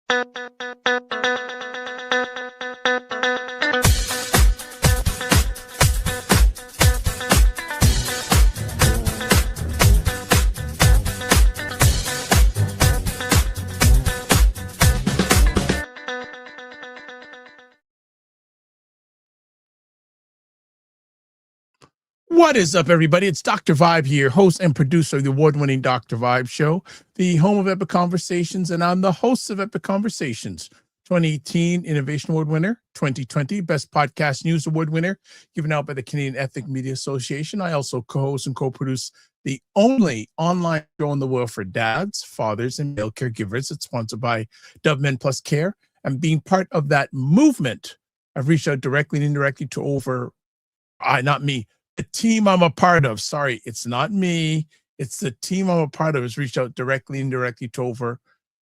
What is up, everybody? It's Dr. Vibe here, host and producer of the award-winning Dr. Vibe Show, the home of Epic Conversations, and I'm the host of Epic Conversations. 2018 Innovation Award winner, 2020 Best Podcast News Award winner, given out by the Canadian Ethnic Media Association. I also co-host and co-produce the only online show in the world for dads, fathers, and male caregivers. It's sponsored by Dove Men Plus Care. And being part of that movement, I've reached out directly and indirectly to not me, the team I'm a part of. Sorry, it's not me. It's the team I'm a part of has reached out directly and indirectly to over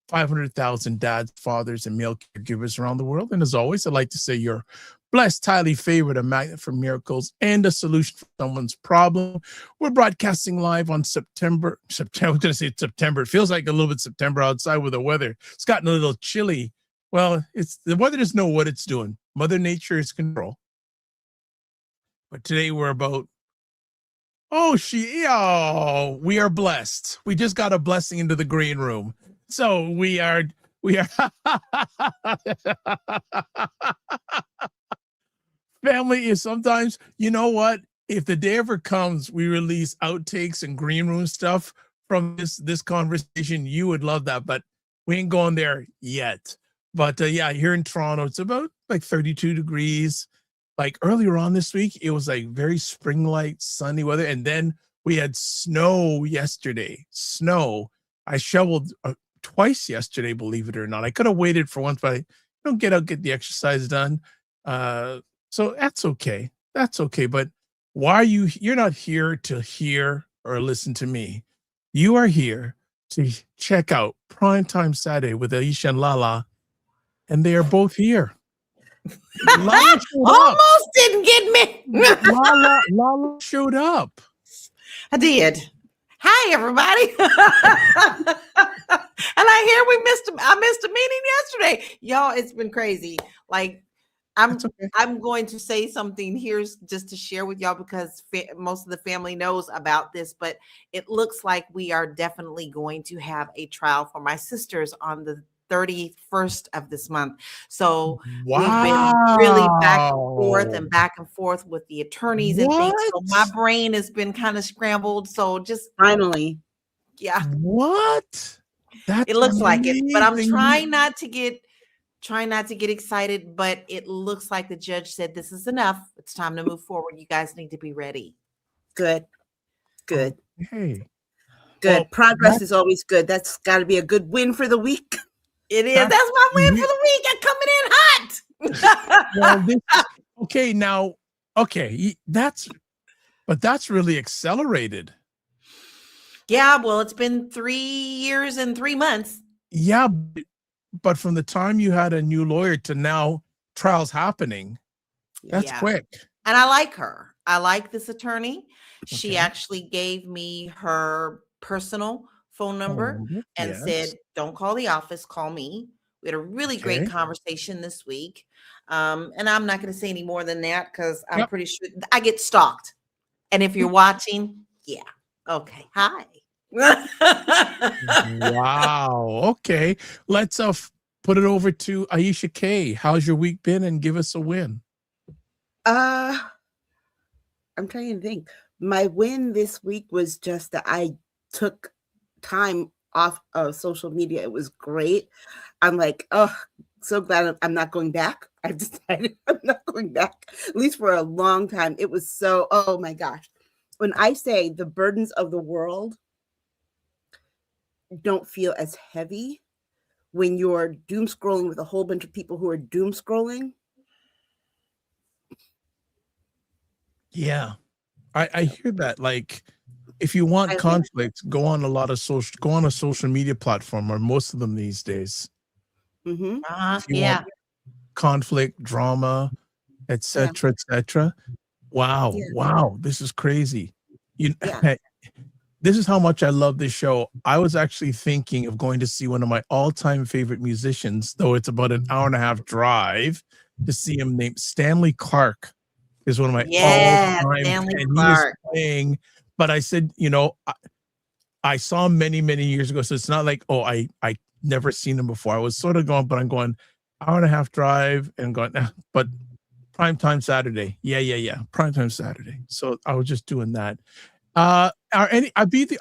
500,000 dads, fathers, and male caregivers around the world. And as always, I'd like to say you're blessed, highly favored, a magnet for miracles, and a solution for someone's problem. We're broadcasting live on September. I was going to say September. It feels like a little bit September outside with the weather. It's gotten a little chilly. Well, the weather doesn't know what it's doing. Mother Nature is control. But today we're about, we are blessed. We just got a blessing into the green room. So we are family is sometimes, you know what? If the day ever comes, we release outtakes and green room stuff from this conversation, you would love that, but we ain't going there yet. But here in Toronto, it's about like 32 degrees. Like earlier on this week, it was like very spring-like sunny weather. And then we had snow yesterday. I shoveled twice yesterday, believe it or not. I could have waited for once, but I don't get the exercise done. So that's okay. That's okay. But why you're not here to hear or listen to me. You are here to check out Primetime Saturday with Aisha and Lala. And they are both here. Almost didn't get me. Lala showed up. I did. Hi, everybody. And I missed a meeting yesterday. Y'all, it's been crazy. Like, I'm going to say something here just to share with y'all because most of the family knows about this, but it looks like we are definitely going to have a trial for my sisters on the 31st of this month. So we've been really back and forth with the attorneys and things. So my brain has been kind of scrambled. So just finally. Yeah. What? It looks like it, but I'm trying not to get excited, but it looks like the judge said this is enough. It's time to move forward. You guys need to be ready. Good. Hey. Good. Well, progress is always good. That's got to be a good win for the week. It is. That's my win for the week. I'm coming in hot. That's really accelerated. Yeah, well, it's been 3 years and 3 months. Yeah, but from the time you had a new lawyer to now trials happening, that's quick. And I like her. I like this attorney. Okay. She actually gave me her personal phone number and said, don't call the office, call me. We had a really great conversation this week. And I'm not going to say any more than that because I'm pretty sure I get stalked. And if you're watching, okay. Hi. Wow. Okay. Let's put it over to Aisha K. How's your week been? And give us a win. I'm trying to think. My win this week was just that I took time off of social media. It was great. I'm like, so glad I'm not going back. I've decided I'm not going back, at least for a long time. It was so, oh my gosh. When I say the burdens of the world don't feel as heavy when you're doom scrolling with a whole bunch of people who are doom scrolling. Yeah, I hear that. Like, if you want conflict, go on a social media platform, or most of them these days. Want conflict, drama, etc., etc. Wow, wow, this is crazy. this is how much I love this show. I was actually thinking of going to see one of my all-time favorite musicians, though it's about an hour and a half drive to see him, named Stanley Clark. Is one of my all-time, Stanley and he is Clark. playing. But I said, I saw him many, many years ago, so it's not like, oh, I never seen him before. I was sort of going, but I'm going hour and a half drive and going, but primetime Saturday, yeah, primetime Saturday. So I was just doing that. Are either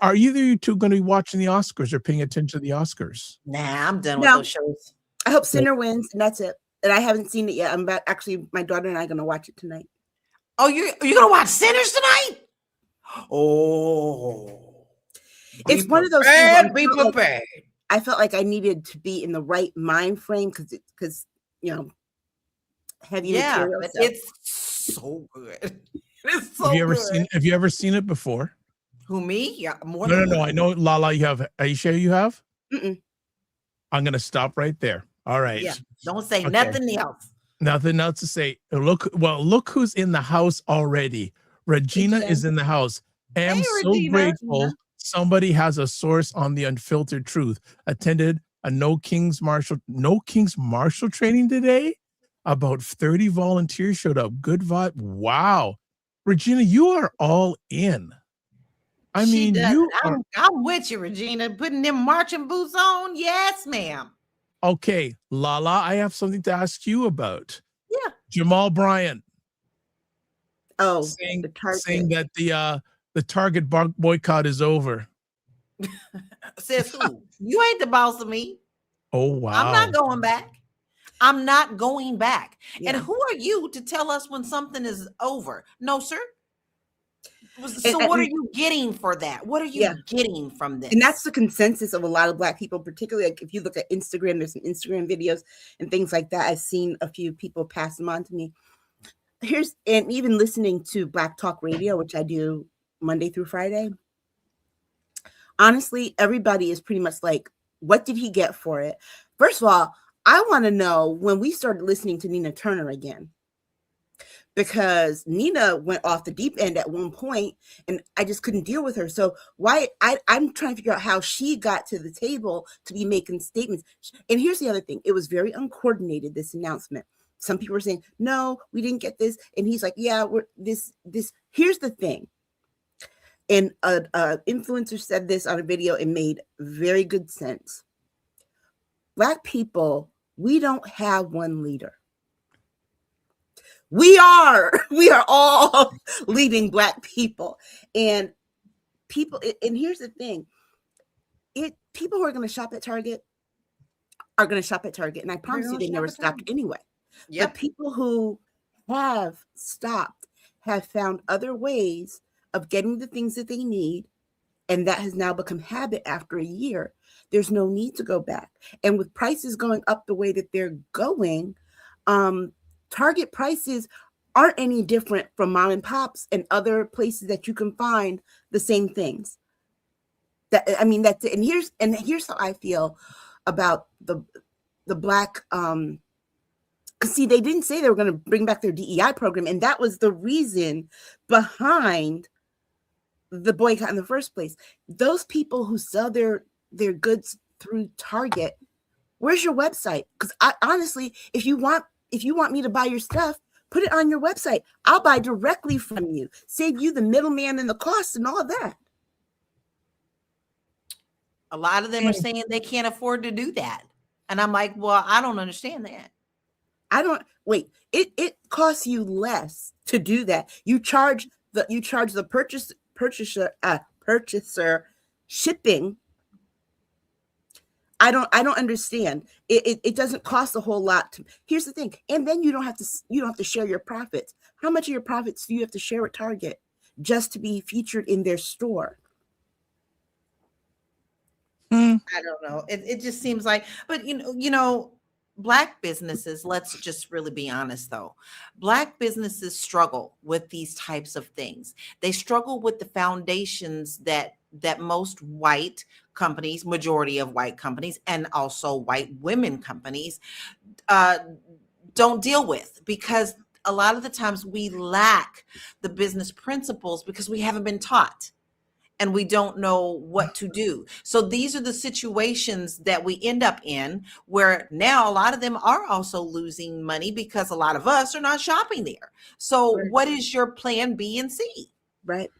of you two going to be watching the Oscars or paying attention to the Oscars? Nah, I'm done with those shows. I hope Sinner wins, and that's it. And I haven't seen it yet. I'm about, actually, my daughter and I are going to watch it tonight. Oh, you're going to watch Sinners tonight? Oh, it's one of those things. Be prepared. I felt like I needed to be in the right mind frame because heavy material. But it's so good. It's so Have you ever seen it before? Who, me? Yeah, more. No. I know, Lala, you have. Aisha, you have. Mm-mm. I'm gonna stop right there. All right. Yeah. Don't say nothing else. Nothing else to say. Look who's in the house already. Regina is in the house. I am so grateful somebody has a source on the Unfiltered Truth. Attended a No Kings Marshal training today. About 30 volunteers showed up. Good vibe. Wow. Regina, you are all in. I mean, I'm with you, Regina. Putting them marching boots on. Yes, ma'am. Okay, Lala, I have something to ask you about. Yeah. Jamal Bryant. Oh, saying that the Target boycott is over. Says who? You ain't the boss of me. Oh, wow. I'm not going back. I'm not going back. Yeah. And who are you to tell us when something is over? No, sir. So what are you getting for that? What are you getting from this? And that's the consensus of a lot of Black people, particularly like if you look at Instagram, there's some Instagram videos and things like that. I've seen a few people pass them on to me. And even listening to Black Talk Radio, which I do Monday through Friday. Honestly, everybody is pretty much like, what did he get for it? First of all, I want to know when we started listening to Nina Turner again. Because Nina went off the deep end at one point and I just couldn't deal with her. So I'm trying to figure out how she got to the table to be making statements. And here's the other thing. It was very uncoordinated, this announcement. Some people were saying, no, we didn't get this. And he's like, yeah, this. Here's the thing. And an influencer said this on a video. It made very good sense. Black people, we don't have one leader. We are all leading Black people, and here's the thing. People who are going to shop at Target are going to shop at Target. And I promise you they never stopped anyway. Yep. But people who have stopped have found other ways of getting the things that they need. And that has now become habit after a year. There's no need to go back. And with prices going up the way that they're going, Target prices aren't any different from mom and pops and other places that you can find the same things. That's it. And here's how I feel about the Black, because see, they didn't say they were going to bring back their DEI program, and that was the reason behind the boycott in the first place. Those people who sell their goods through Target, where's your website? Because honestly, if you want me to buy your stuff, put it on your website. I'll buy directly from you. Save you the middleman and the costs and all that. A lot of them are saying they can't afford to do that. And I'm like, well, I don't understand that. It costs you less to do that. You charge the purchaser shipping. I don't understand. It doesn't cost a whole lot. Here's the thing. And then you don't have to share your profits. How much of your profits do you have to share with Target just to be featured in their store? I don't know. It just seems like, but Black businesses, let's just really be honest though. Black businesses struggle with these types of things. They struggle with the foundations that most white companies, majority of white companies, and also white women companies don't deal with, because a lot of the times we lack the business principles because we haven't been taught. and we don't know what to do. So these are the situations that we end up in, where now a lot of them are also losing money because a lot of us are not shopping there. So what is your plan B and C? Right.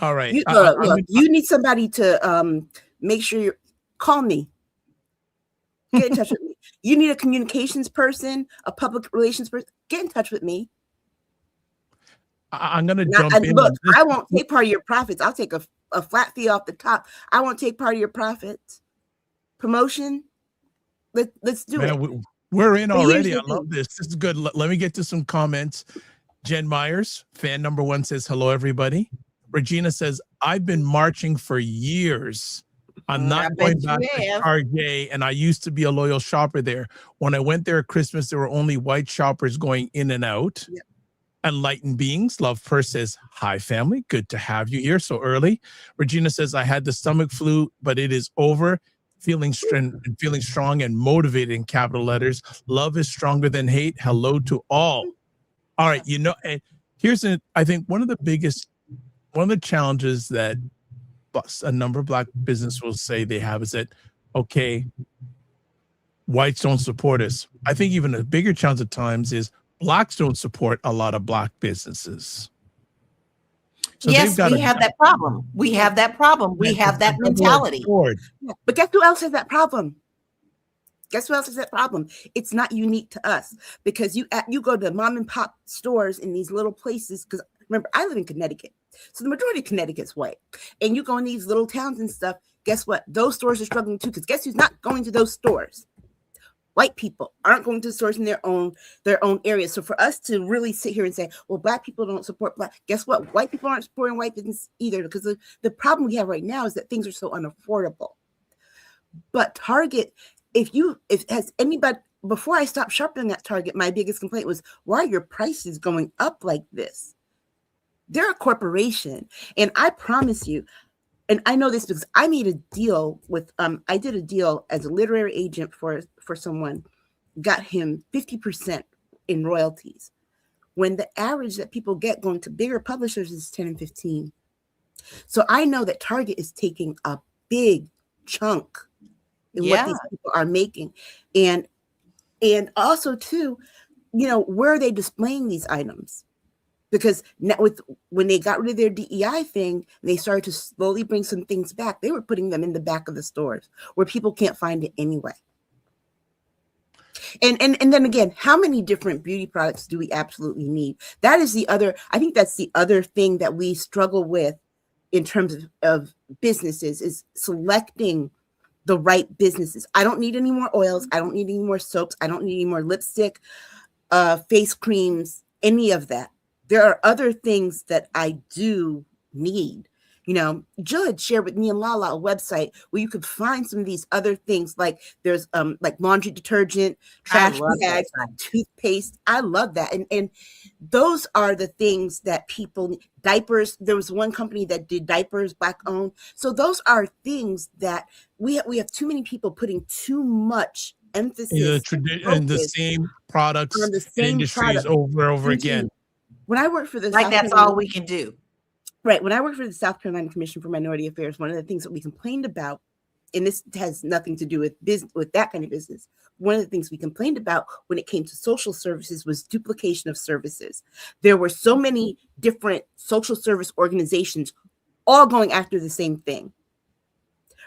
All right. You need somebody to make sure you call me. Get in touch with me. You need a communications person, a public relations person. Get in touch with me. I'm going to jump in. Look, I won't take part of your profits. I'll take a flat fee off the top. I won't take part of your profits. Promotion. Let's do it. We're in already. I love this. This is good. Let me get to some comments. Jen Myers, fan number 1, says, hello, everybody. Regina says, I've been marching for years. I'm not going back to Target, and I used to be a loyal shopper there. When I went there at Christmas, there were only white shoppers going in and out. Yep. Enlightened Beings, Love Purse says, hi, family. Good to have you here so early. Regina says, I had the stomach flu, but it is over. Feeling strong and motivated in capital letters. Love is stronger than hate. Hello to all. All right, I think one of the challenges that a number of Black businesses will say they have is that, okay, whites don't support us. I think even a bigger challenge at times is Blacks don't support a lot of Black businesses. So yes, we have that problem. We have that problem. We have that mentality. Yeah, but guess who else has that problem? Guess who else has that problem? It's not unique to us, because you go to mom and pop stores in these little places. Because remember, I live in Connecticut, so the majority of Connecticut's white, and you go in these little towns and stuff. Guess what? Those stores are struggling too. Because guess who's not going to those stores? White people aren't going to the stores in their own area. So for us to really sit here and say, well, Black people don't support Black, guess what? White people aren't supporting white business either, because the problem we have right now is that things are so unaffordable. But Target, has anybody, before I stopped shopping at Target, my biggest complaint was, why are your prices going up like this? They're a corporation. And I promise you, and I know this because I made a deal with, I did a deal as a literary agent for someone, got him 50% in royalties, when the average that people get going to bigger publishers is 10 and 15. So I know that Target is taking a big chunk in what these people are making. And also too, where are they displaying these items? Because now when they got rid of their DEI thing, they started to slowly bring some things back. They were putting them in the back of the stores where people can't find it anyway. And then again, how many different beauty products do we absolutely need? That is I think that's the other thing that we struggle with in terms of businesses, is selecting the right businesses. I don't need any more oils. I don't need any more soaps. I don't need any more lipstick, face creams, any of that. There are other things that I do need. Jill had shared with me and Lala a website where you could find some of these other things, like there's like laundry detergent, trash bags, toothpaste. I love that. And those are the things that people need. Diapers. There was one company that did diapers, Black owned. So those are things that we have too many people putting too much emphasis and the same products and industries over and over again. When I worked for the that's all we can do. Right. When I worked for the South Carolina Commission for Minority Affairs, one of the things that we complained about, and this has nothing to do with that kind of business, one of the things we complained about when it came to social services was duplication of services. There were so many different social service organizations all going after the same thing,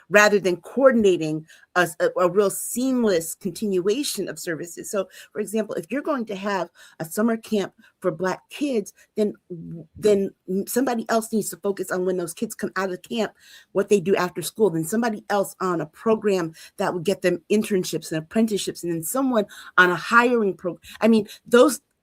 rather than coordinating a real seamless continuation of services. So, for example, if you're going to have a summer camp for Black kids, then somebody else needs to focus on, when those kids come out of camp, what they do after school. Then somebody else on a program that would get them internships and apprenticeships, and then someone on a hiring program. I mean,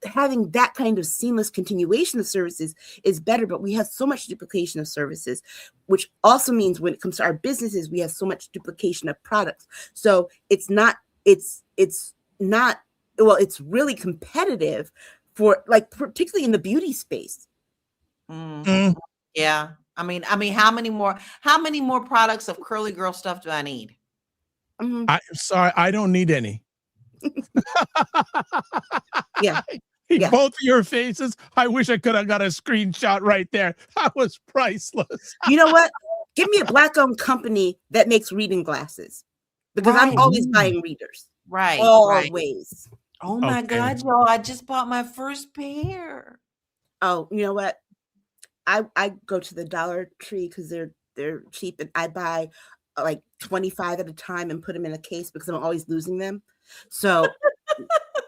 having that kind of seamless continuation of services is better, but we have so much duplication of services, which also means when it comes to our businesses, we have so much duplication of products. So it's really competitive for, like, particularly in the beauty space. Mm-hmm. Yeah. I mean, how many more products of curly girl stuff do I need? Mm-hmm. I'm sorry, I don't need any. Yeah. Both of your faces. I wish I could have got a screenshot right there. That was priceless. You know what? Give me a Black-owned company that makes reading glasses, because I'm Right. always buying readers. Right. Always. Oh my Okay. God, y'all! I just bought my first pair. Oh, you know what? I go to the Dollar Tree because they're cheap, and I buy like 25 at a time and put them in a case because I'm always losing them. So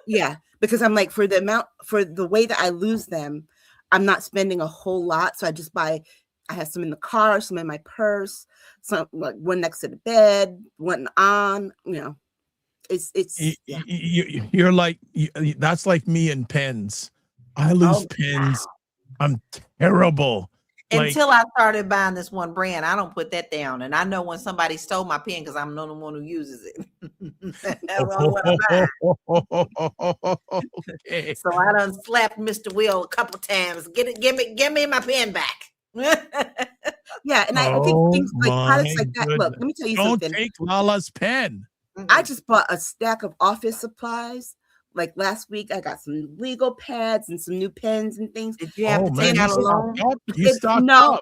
yeah, because I'm like, for the way that I lose them, I'm not spending a whole lot. So I just buy. I have some in the car, some in my purse, some like one next to the bed, one on. It's yeah. You're like that's like me and pens. I lose Oh, pens. I'm terrible. Until I started buying this one brand, I don't put that down, and I know when somebody stole my pen because I'm not the one who uses it. That's the only one I buy. Okay. So I done slapped Mr. Will a couple times. Give me my pen back. Yeah, and I think things like products like that. Look, let me tell you Don't something. take Lala's pen. I just bought a stack of office supplies. Like last week, I got some legal pads and some new pens and things. Did you have to man, take out a loan? You stocked No, up.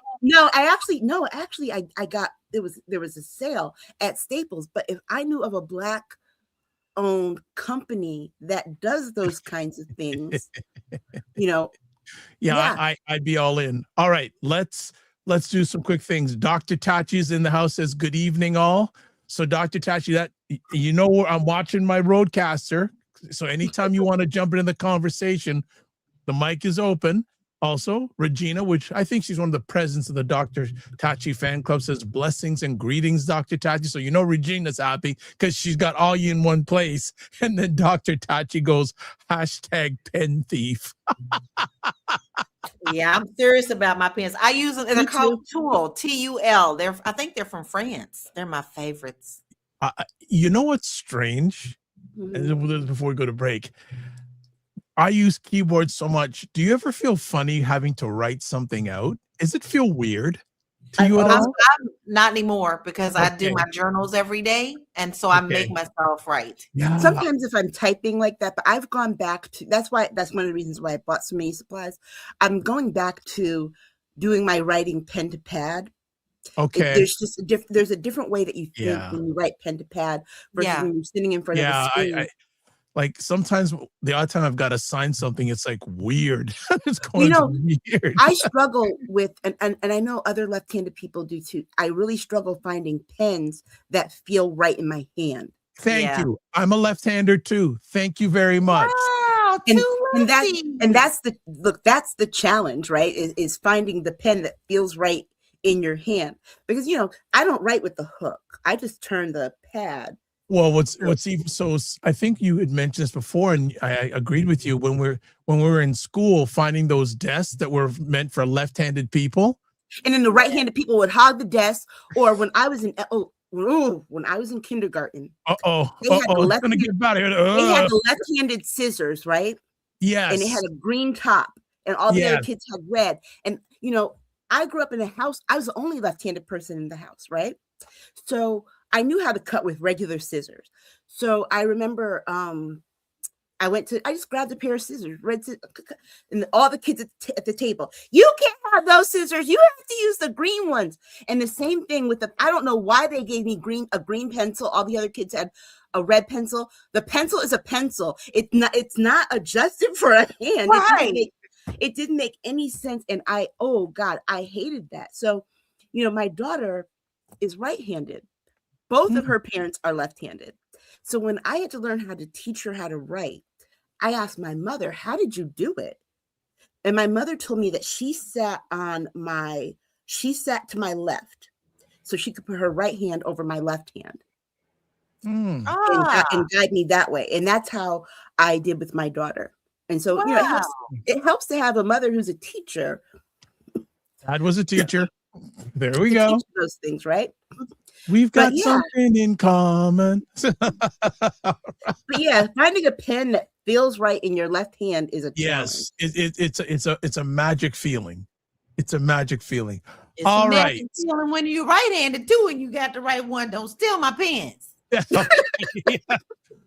actually, I got there was a sale at Staples. But if I knew of a Black-owned company that does those kinds of things, Yeah. I'd be all in. All right, let's do some quick things. Dr. Tachi's in the house, says good evening all. So Dr. Tachi, that I'm watching my roadcaster. So anytime you want to jump into the conversation, the mic is open. Also, Regina, which I think she's one of the presidents of the Dr. Tachi fan club, says blessings and greetings, Dr. Tachi. So Regina's happy because she's got all you in one place. And then Dr. Tachi goes, hashtag pen thief. Yeah, I'm serious about my pens. I use them. They're called Tulle, Tull. I think they're from France. They're my favorites. You know what's strange? And before we go to break, I use keyboards so much. Do you ever feel funny having to write something out? Does it feel weird to you at all? Not anymore, because I do my journals every day, and so I make myself write. Yeah. Sometimes if I'm typing like that, but I've gone back to that's one of the reasons why I bought so many supplies. I'm going back to doing my writing pen to pad. Okay. There's just there's a different way that you think when you write pen to pad versus when you're sitting in front of a screen. I like sometimes the odd time I've got to sign something, it's like weird. It's going weird. I struggle with, and I know other left-handed people do too. I really struggle finding pens that feel right in my hand. Thank you. I'm a left-hander too. Thank you very much. Wow, that's the challenge, right? Is finding the pen that feels right in your hand, because I don't write with the hook. I just turn the pad. Well, what's even so, I think you had mentioned this before, and I agreed with you when we were in school, finding those desks that were meant for left-handed people, and then the right-handed people would hog the desk. Or when I was in kindergarten, they had the left-handed scissors, right? Yes, and it had a green top, and all the other kids had red. And I grew up in a house. I was the only left-handed person in the house, right? So I knew how to cut with regular scissors. So I remember I just grabbed a pair of scissors, and all the kids at the table, you can't have those scissors. You have to use the green ones. And the same thing with I don't know why they gave me a green pencil. All the other kids had a red pencil. The pencil is a pencil. It's not adjusted for a hand. Right. It didn't make any sense. And I hated that. So, my daughter is right-handed. Both of her parents are left-handed. So when I had to learn how to teach her how to write, I asked my mother, how did you do it? And my mother told me that she sat to my left so she could put her right hand over my left hand and guide me that way. And that's how I did with my daughter. And so, it helps to have a mother who's a teacher. Dad was a teacher. There we go. Those things, right? We've got something in common. But finding a pen that feels right in your left hand is a challenge. Yes, it's a magic feeling. It's a magic feeling. It's all right. Feeling when you're right-handed too, and you got the right one. Don't steal my pens.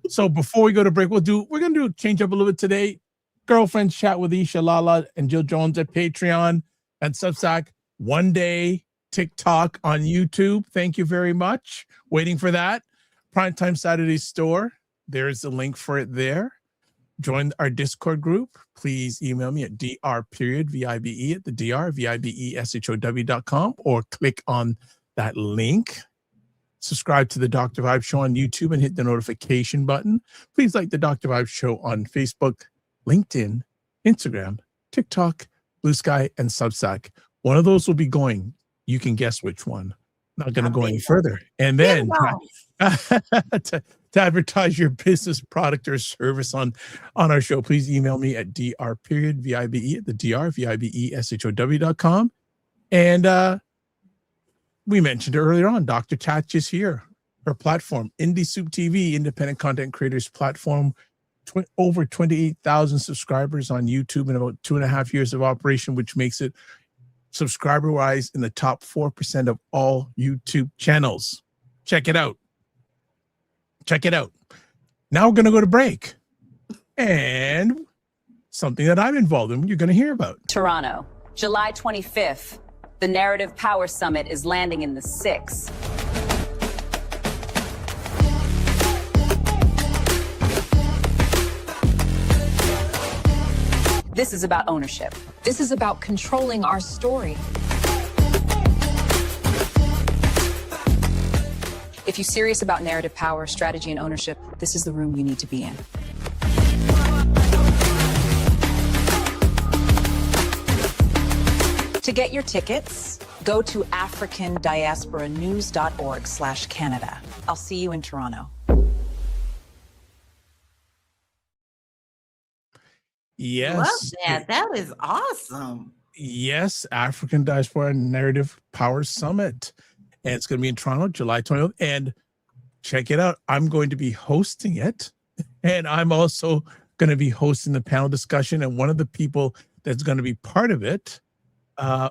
So before we go to break, we're gonna change up a little bit today. Girlfriends chat with Aisha, Lala, and Jill Jones at Patreon and Substack. One day TikTok, on YouTube. Thank you very much. Waiting for that. Primetime Saturday store. There's the link for it there. Join our Discord group. Please email me at dr.vibe at the dr.vibeshow.com or click on that link. Subscribe to the Dr. Vibe Show on YouTube and hit the notification button. Please like the Dr. Vibe Show on Facebook, LinkedIn, Instagram, TikTok, Blue Sky, and Substack. One of those will be going. You can guess which one. Not going to go any further. And then to advertise your business, product, or service on our show, please email me at dr.vibe at the dr.vibeshow.com. And we mentioned it earlier on, Dr. Tatch is here. Her platform, Indie Soup TV, independent content creators platform, over 28,000 subscribers on YouTube in about 2.5 years of operation, which makes it subscriber-wise in the top 4% of all YouTube channels. Check it out. Check it out. Now we're going to go to break. And something that I'm involved in, you're going to hear about. Toronto, July 25th. The Narrative Power Summit is landing in the 6. This is about ownership. This is about controlling our story. If you're serious about narrative power, strategy, and ownership, this is the room you need to be in. To get your tickets, go to africandiasporanews.org/Canada. I'll see you in Toronto. Yes. Love that. That is awesome. Yes, African Diaspora Narrative Power Summit. And it's going to be in Toronto, July 20th. And check it out. I'm going to be hosting it. And I'm also going to be hosting the panel discussion. And one of the people that's going to be part of it,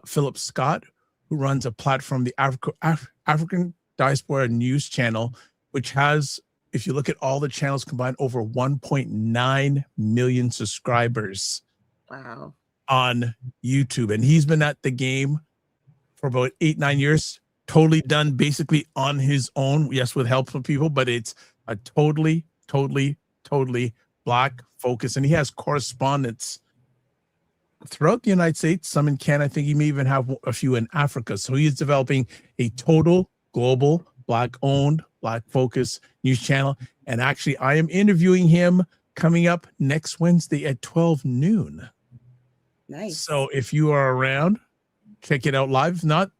Philip Scott, who runs a platform, the African Diaspora News Channel, which has, if you look at all the channels combined, over 1.9 million subscribers. Wow. On YouTube. And he's been at the game for about 8-9 years, totally done basically on his own. Yes, with help from people, but it's a totally Black focus. And he has correspondents throughout the United States, some in Canada. I think he may even have a few in Africa. So he is developing a total global Black-owned, Black-focused news channel. And actually, I am interviewing him coming up next Wednesday at 12 noon. Nice. So if you are around, check it out live. If not,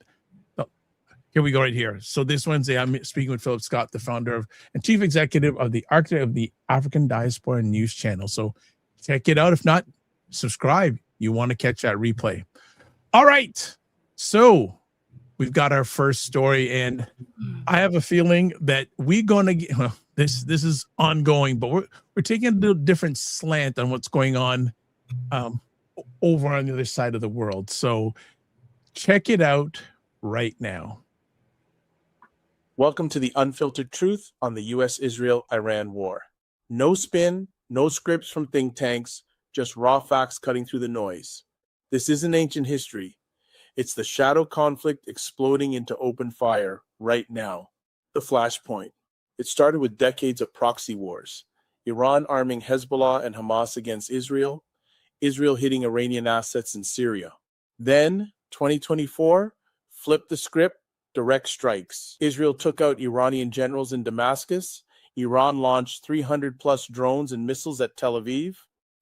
here we go right here. So this Wednesday, I'm speaking with Philip Scott, the founder of and chief executive of the architect of the African Diaspora News Channel. So check it out. If not, subscribe. You want to catch that replay. All right. So we've got our first story, and I have a feeling that we're going to get, well, this is ongoing, but we're taking a little different slant on what's going on over on the other side of the world. So check it out right now. Welcome to the Unfiltered Truth on the U.S.-Israel-Iran war. No spin, no scripts from think tanks, just raw facts cutting through the noise. This isn't ancient history. It's the shadow conflict exploding into open fire right now. The flashpoint. It started with decades of proxy wars. Iran arming Hezbollah and Hamas against Israel. Israel hitting Iranian assets in Syria. Then, 2024, flipped the script, direct strikes. Israel took out Iranian generals in Damascus. Iran launched 300-plus drones and missiles at Tel Aviv.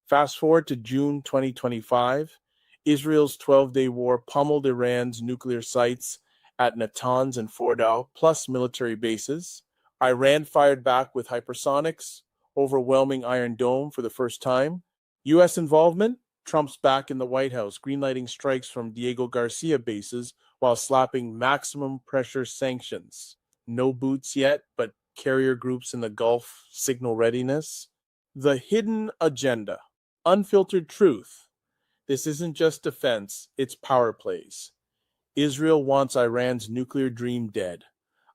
Fast forward to June 2025. Israel's 12-day war pummeled Iran's nuclear sites at Natanz and Fordow, plus military bases. Iran fired back with hypersonics, overwhelming Iron Dome for the first time. U.S. involvement? Trump's back in the White House, greenlighting strikes from Diego Garcia bases while slapping maximum pressure sanctions. No boots yet, but carrier groups in the Gulf signal readiness. The hidden agenda. Unfiltered truth. This isn't just defense, it's power plays. Israel wants Iran's nuclear dream dead.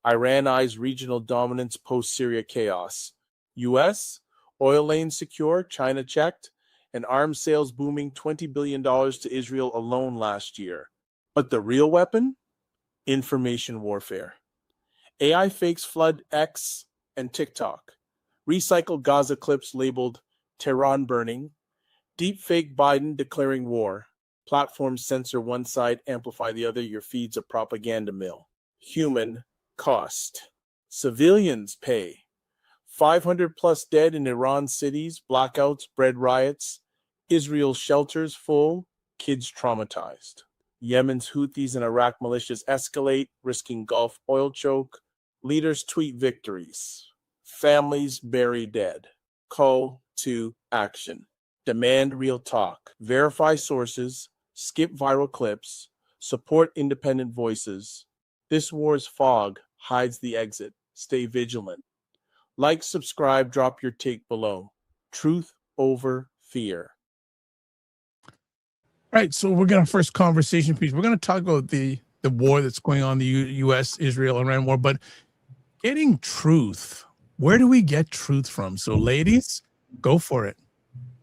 Iran eyes regional dominance post-Syria chaos. U.S. oil lanes secure, China checked, and arms sales booming $20 billion to Israel alone last year. But the real weapon? Information warfare. AI fakes flood X and TikTok. Recycle Gaza clips labeled Tehran burning. Deepfake Biden declaring war. Platforms censor one side, amplify the other. Your feed's a propaganda mill. Human cost. Civilians pay. 500 plus dead in Iran cities, blackouts, bread riots. Israel's shelters full, kids traumatized. Yemen's Houthis and Iraq militias escalate, risking Gulf oil choke. Leaders tweet victories. Families bury dead. Call to action. Demand real talk. Verify sources. Skip viral clips. Support independent voices. This war's fog hides the exit. Stay vigilant. Like, subscribe, drop your take below. Truth over fear. All right, so we're going to first conversation piece. We're going to talk about the war that's going on, the U.S. Israel Iran war, but getting truth. Where do we get truth from? So, ladies, go for it.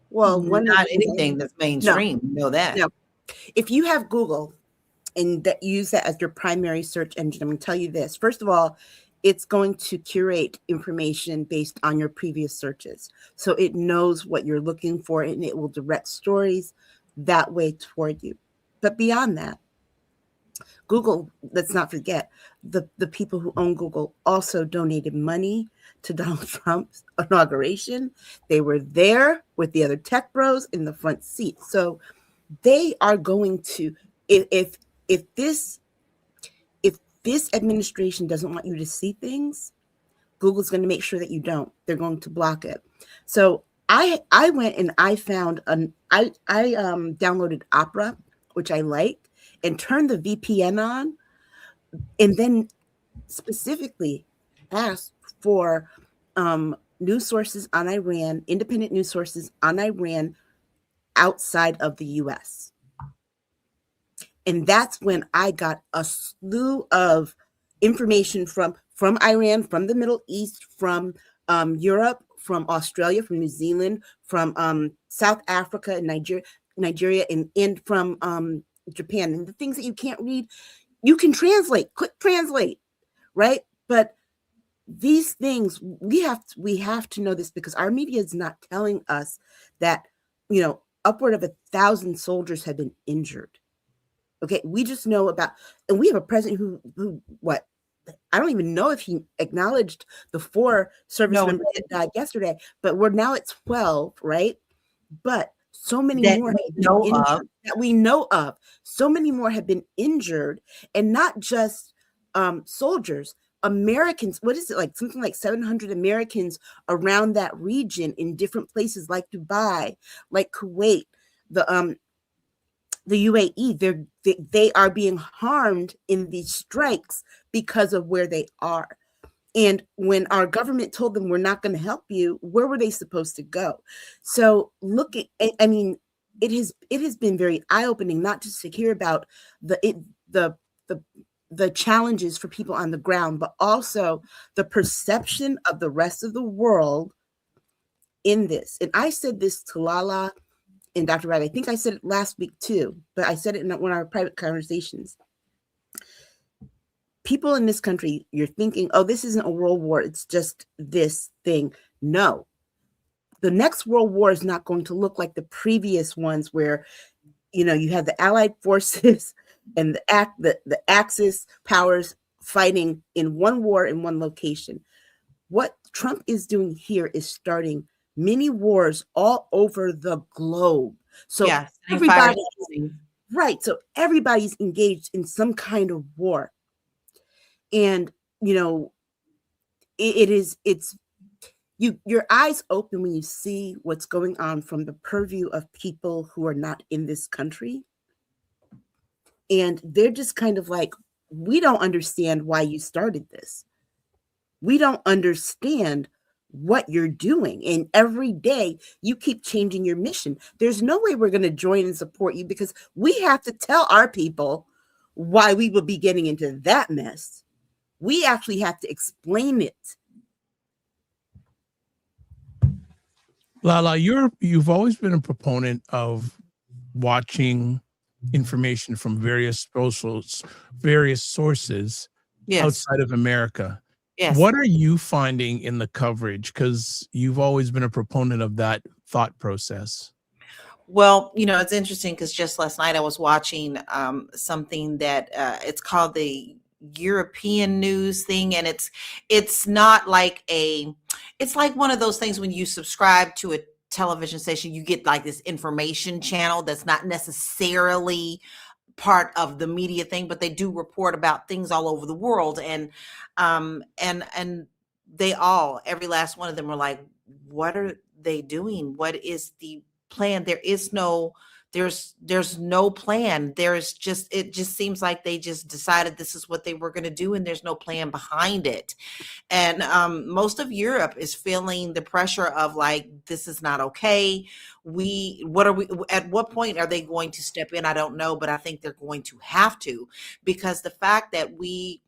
Well, not anything that's mainstream. No, you know that. No. If you have Google and use that as your primary search engine, I'm going to tell you this. First of all, it's going to curate information based on your previous searches. So it knows what you're looking for and it will direct stories that way toward you. But beyond that, Google, let's not forget, the people who own Google also donated money to Donald Trump's inauguration. They were there with the other tech bros in the front seat. So they are going to, if this administration doesn't want you to see things, Google's going to make sure that you don't. They're going to block it. So I went and I found I downloaded Opera, which I liked, and turned the VPN on, and then specifically asked for news sources on Iran, independent news sources on Iran outside of the U.S. And that's when I got a slew of information from Iran, from the Middle East, from Europe, from Australia, from New Zealand, from South Africa and Nigeria, and from Japan. And the things that you can't read, you can translate. Click translate, right? But these things, we have to know this, because our media is not telling us that, upward of 1,000 soldiers have been injured. Okay, we just know about, and we have a president who I don't even know if he acknowledged the 4 service members that died yesterday, but we're now at 12, right? But so many more that we know of. So many more have been injured, and not just soldiers, Americans. What is it, like something like 700 Americans around that region in different places like Dubai, like Kuwait, the UAE, they are being harmed in these strikes because of where they are. And when our government told them we're not going to help you, where were they supposed to go? So it has been very eye-opening, not just to hear about the challenges for people on the ground, but also the perception of the rest of the world in this. And I said this to Lala and Dr. Wright. I think I said it last week too, but I said it in one of our private conversations. People in this country, you're thinking, oh, this isn't a world war. It's just this thing. No, the next world war is not going to look like the previous ones where, you have the Allied forces and the Axis powers fighting in one war in one location. What Trump is doing here is starting mini wars all over the globe. So So everybody's engaged in some kind of war. And, your eyes open when you see what's going on from the purview of people who are not in this country. And they're just kind of like, we don't understand why you started this. We don't understand what you're doing. And every day you keep changing your mission. There's no way we're going to join and support you, because we have to tell our people why we will be getting into that mess. We actually have to explain it. Lala, you've always been a proponent of watching information from various sources Yes. outside of America. Yes. What are you finding in the coverage? Because you've always been a proponent of that thought process. Well, it's interesting because just last night I was watching something that it's called the European news thing, and it's not like it's like one of those things when you subscribe to a television station, you get like this information channel that's not necessarily part of the media thing, but they do report about things all over the world, and they all, every last one of them, are like, what are they doing? What is the plan? There's no plan. It just seems like they just decided this is what they were going to do, and there's no plan behind it. And most of Europe is feeling the pressure of like, this is not okay. At what point are they going to step in? I don't know, but I think they're going to have to, because the fact that we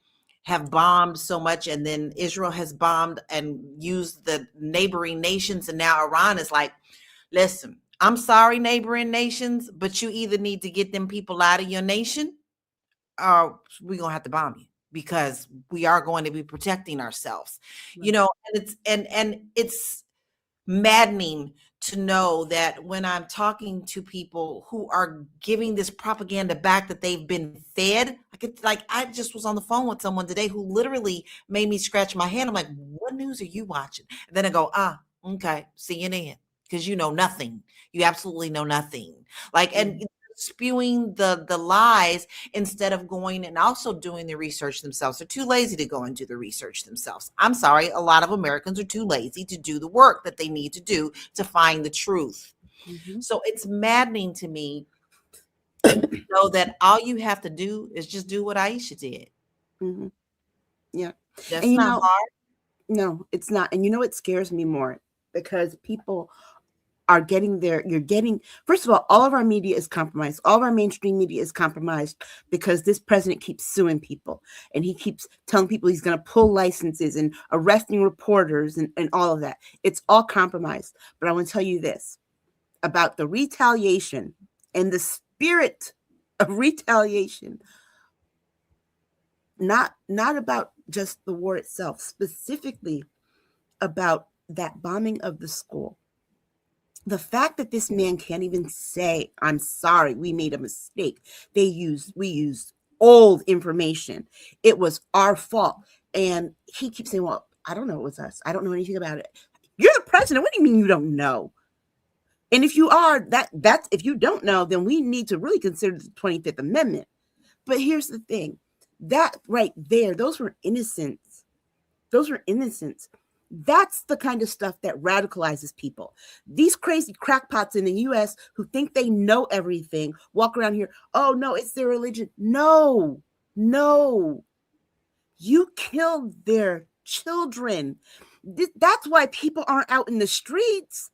have bombed so much, and then Israel has bombed and used the neighboring nations, and now Iran is like, listen, I'm sorry, neighboring nations, but you either need to get them people out of your nation, or we're going to have to bomb you, because we are going to be protecting ourselves. And it's maddening to know that when I'm talking to people who are giving this propaganda back that they've been fed, I just was on the phone with someone today who literally made me scratch my head. I'm like, what news are you watching? And then I go, okay, CNN, because you know nothing. You absolutely know nothing. And spewing the lies instead of going and also doing the research themselves. They're too lazy to go and do the research themselves. I'm sorry, a lot of Americans are too lazy to do the work that they need to do to find the truth. Mm-hmm. So it's maddening to me to know that all you have to do is just do what Aisha did. Mm-hmm. Yeah. That's not hard. No, it's not. And it scares me more, because people are first of all of our media is compromised. All of our mainstream media is compromised because this president keeps suing people, and he keeps telling people he's going to pull licenses and arresting reporters and all of that. It's all compromised. But I want to tell you this about the retaliation and the spirit of retaliation, not about just the war itself, specifically about that bombing of the school. The fact that this man can't even say, I'm sorry, we made a mistake. We used old information. It was our fault. And he keeps saying, well, I don't know, it was us. I don't know anything about it. You're the president. What do you mean you don't know? And if you are, if you don't know, then we need to really consider the 25th Amendment. But here's the thing. That right there, those were innocents. That's the kind of stuff that radicalizes people. These crazy crackpots in the U.S. who think they know everything walk around here. Oh, no, it's their religion. No. You killed their children. That's why people aren't out in the streets.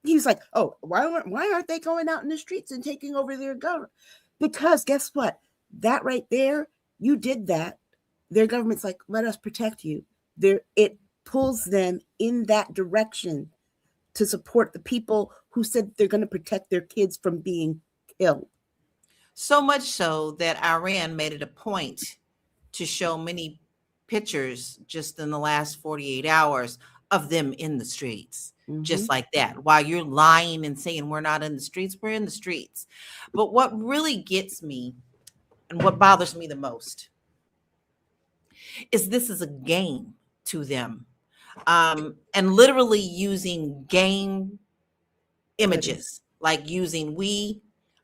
He's like, oh, why aren't they going out in the streets and taking over their government? Because guess what? That right there, you did that. Their government's like, let us protect you. It pulls them in that direction to support the people who said they're going to protect their kids from being killed. So much so that Iran made it a point to show many pictures just in the last 48 hours of them in the streets, just like that. While you're lying and saying we're not in the streets, we're in the streets. But what really gets me and what bothers me the most is this is a game to them. And literally using game images, like using we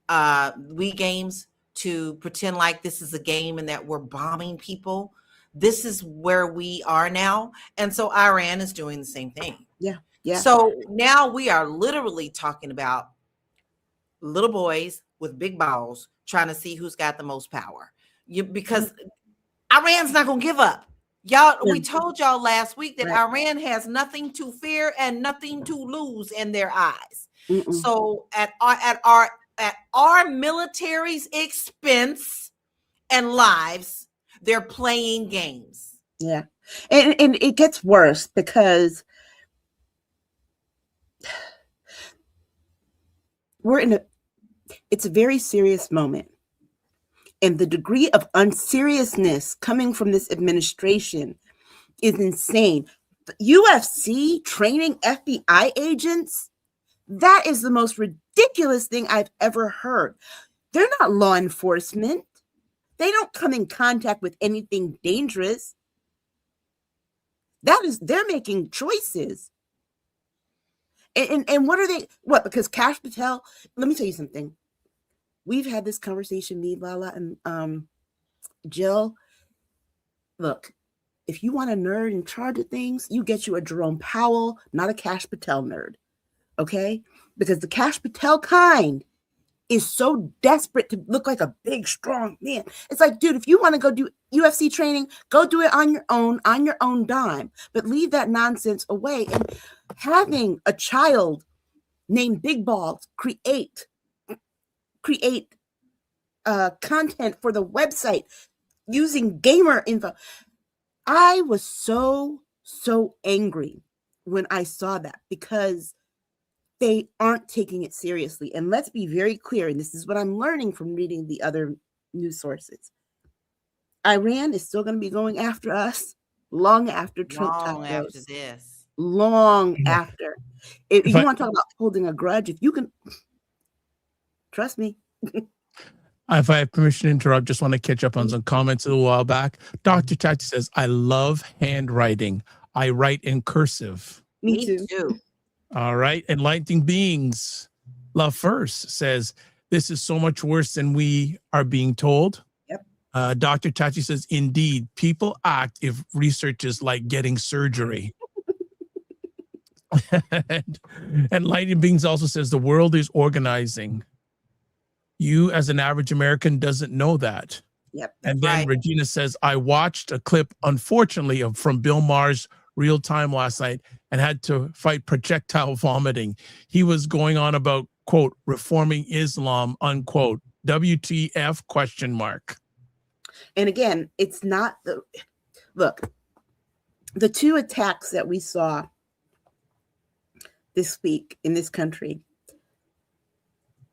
games to pretend like this is a game and that we're bombing people. This is where we are now. And so Iran is doing the same thing. Yeah. So now we are literally talking about little boys with big balls trying to see who's got the most power. Because Iran's not going to give up. Y'all, we told y'all last week that Iran has nothing to fear and nothing to lose in their eyes. So at our military's expense and lives, they're playing games. Yeah. And it gets worse because we're in It's a very serious moment. And the degree of unseriousness coming from this administration is insane. The UFC training FBI agents, that is the most ridiculous thing I've ever heard. They're not law enforcement. They don't come in contact with anything dangerous. They're making choices. And what are they? What? Because Kash Patel, let me tell you something. We've had this conversation, me, Lala, and Jill. Look, if you want a nerd in charge of things, you get you a Jerome Powell, not a Kash Patel nerd. Okay? Because the Kash Patel kind is so desperate to look like a big, strong man. It's like, dude, if you want to go do UFC training, go do it on your own dime. But leave that nonsense away. And having a child named Big Balls create content for the website using gamer info. I was so angry when I saw that, because they aren't taking it seriously. And let's be very clear, and this is what I'm learning from reading the other news sources. Iran is still going to be going after us long after Trump after this. Long after. If you want to talk about holding a grudge, if you can, trust me. If I have permission to interrupt, just want to catch up on some comments a little while back. Dr. Chachi says, I love handwriting. I write in cursive. Me too. All right. Enlightening Beings, Love First says, this is so much worse than we are being told. Yep. Dr. Chachi says, indeed, people act if research is like getting surgery. And Enlightening Beings also says, the world is organizing. You, as an average American, doesn't know that. Yep. And then right. Regina says, I watched a clip, unfortunately, from Bill Maher's Real Time last night and had to fight projectile vomiting. He was going on about, quote, reforming Islam, unquote. WTF, question mark. And again, it's not look, the two attacks that we saw this week in this country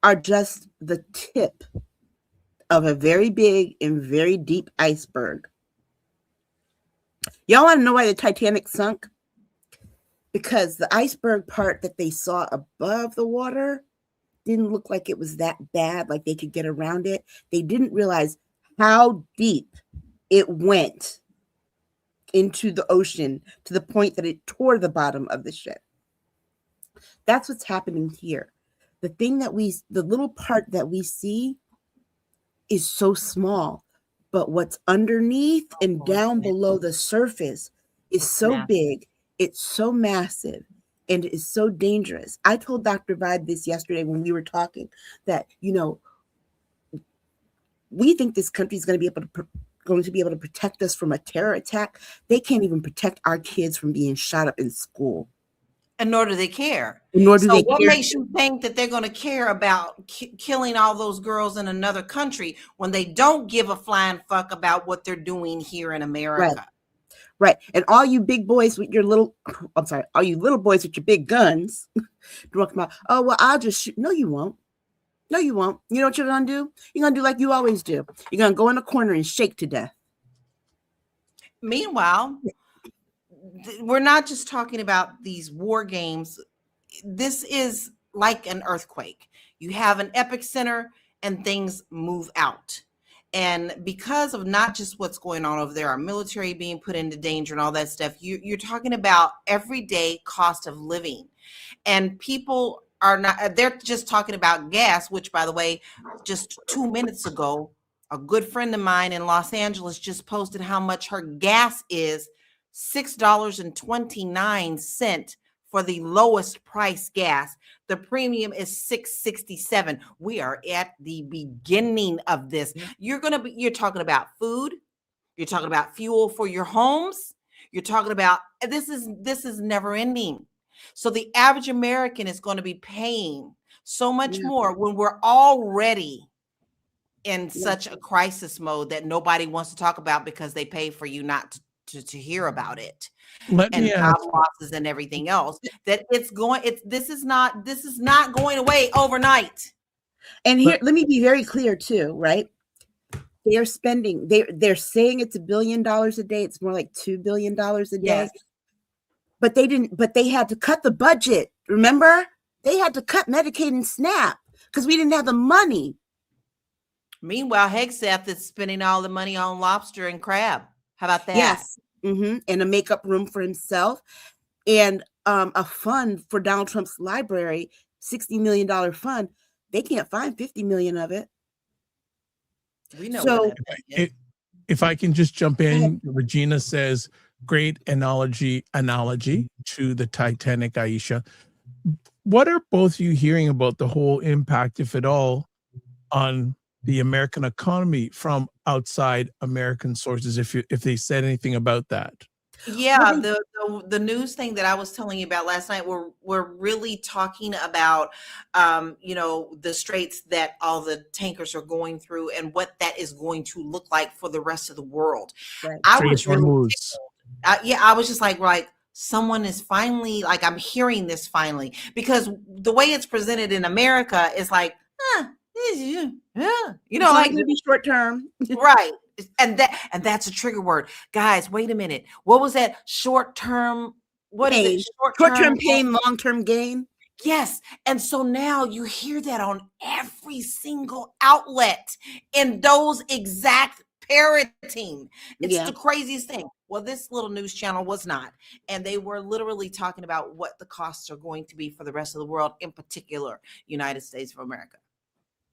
are just the tip of a very big and very deep iceberg. Y'all want to know why the Titanic sunk? Because the iceberg part that they saw above the water didn't look like it was that bad, like they could get around it. They didn't realize how deep it went into the ocean to the point that it tore the bottom of the ship. That's what's happening here. The thing that the little part that we see is so small, but what's underneath and down below the surface is so big, it's so massive, and it is so dangerous. I told Dr. Vibe this yesterday when we were talking that, we think this country is going to be able to protect us from a terror attack. They can't even protect our kids from being shot up in school. And nor do they care. So what makes you think that they're going to care about killing all those girls in another country when they don't give a flying fuck about what they're doing here in America? Right. And all you big boys with your all you little boys with your big guns, talking about, oh, well, I'll just shoot. No, you won't. No, you won't. You know what you're going to do? You're going to do like you always do. You're going to go in a corner and shake to death. Meanwhile, we're not just talking about these war games. This is like an earthquake. You have an epicenter and things move out. And because of not just what's going on over there, our military being put into danger and all that stuff, you're talking about everyday cost of living. And people are not, they're just talking about gas, which, by the way, just 2 minutes ago, a good friend of mine in Los Angeles just posted how much her gas is, $6.29 for the lowest price gas. The premium is $6.67. We are at the beginning of this. You're talking about food. You're talking about fuel for your homes. You're talking about, this is never ending. So the average American is going to be paying so much more when we're already in such a crisis mode that nobody wants to talk about because they pay for you not to hear about it. And job losses and everything else. That this is not going away overnight. And here, let me be very clear too, right? They're spending, they're saying it's $1 billion a day. It's more like $2 billion a day. Yes. But they had to cut the budget. Remember? They had to cut Medicaid and SNAP because we didn't have the money. Meanwhile, Hegseth is spending all the money on lobster and crab. How about that? Yes. And a makeup room for himself. And a fund for Donald Trump's library, $60 million fund. They can't find 50 million of it. We know. So if I can just jump in, Regina says, great analogy to the Titanic, Aisha. What are both of you hearing about the whole impact, if at all, on the American economy from outside American sources, if they said anything about that? Yeah, the news thing that I was telling you about last night, we're really talking about the straits that all the tankers are going through and what that is going to look like for the rest of the world. Right. I was really I was just like someone is finally, like, I'm hearing this finally, because the way it's presented in America is like, like to be short term. Right. And that's a trigger word. Guys, wait a minute. What was that? Short term? What is it? Short term pain, long term gain. Yes. And so now you hear that on every single outlet in those exact parroting. It's the craziest thing. Well, this little news channel was not. And they were literally talking about what the costs are going to be for the rest of the world, in particular, United States of America.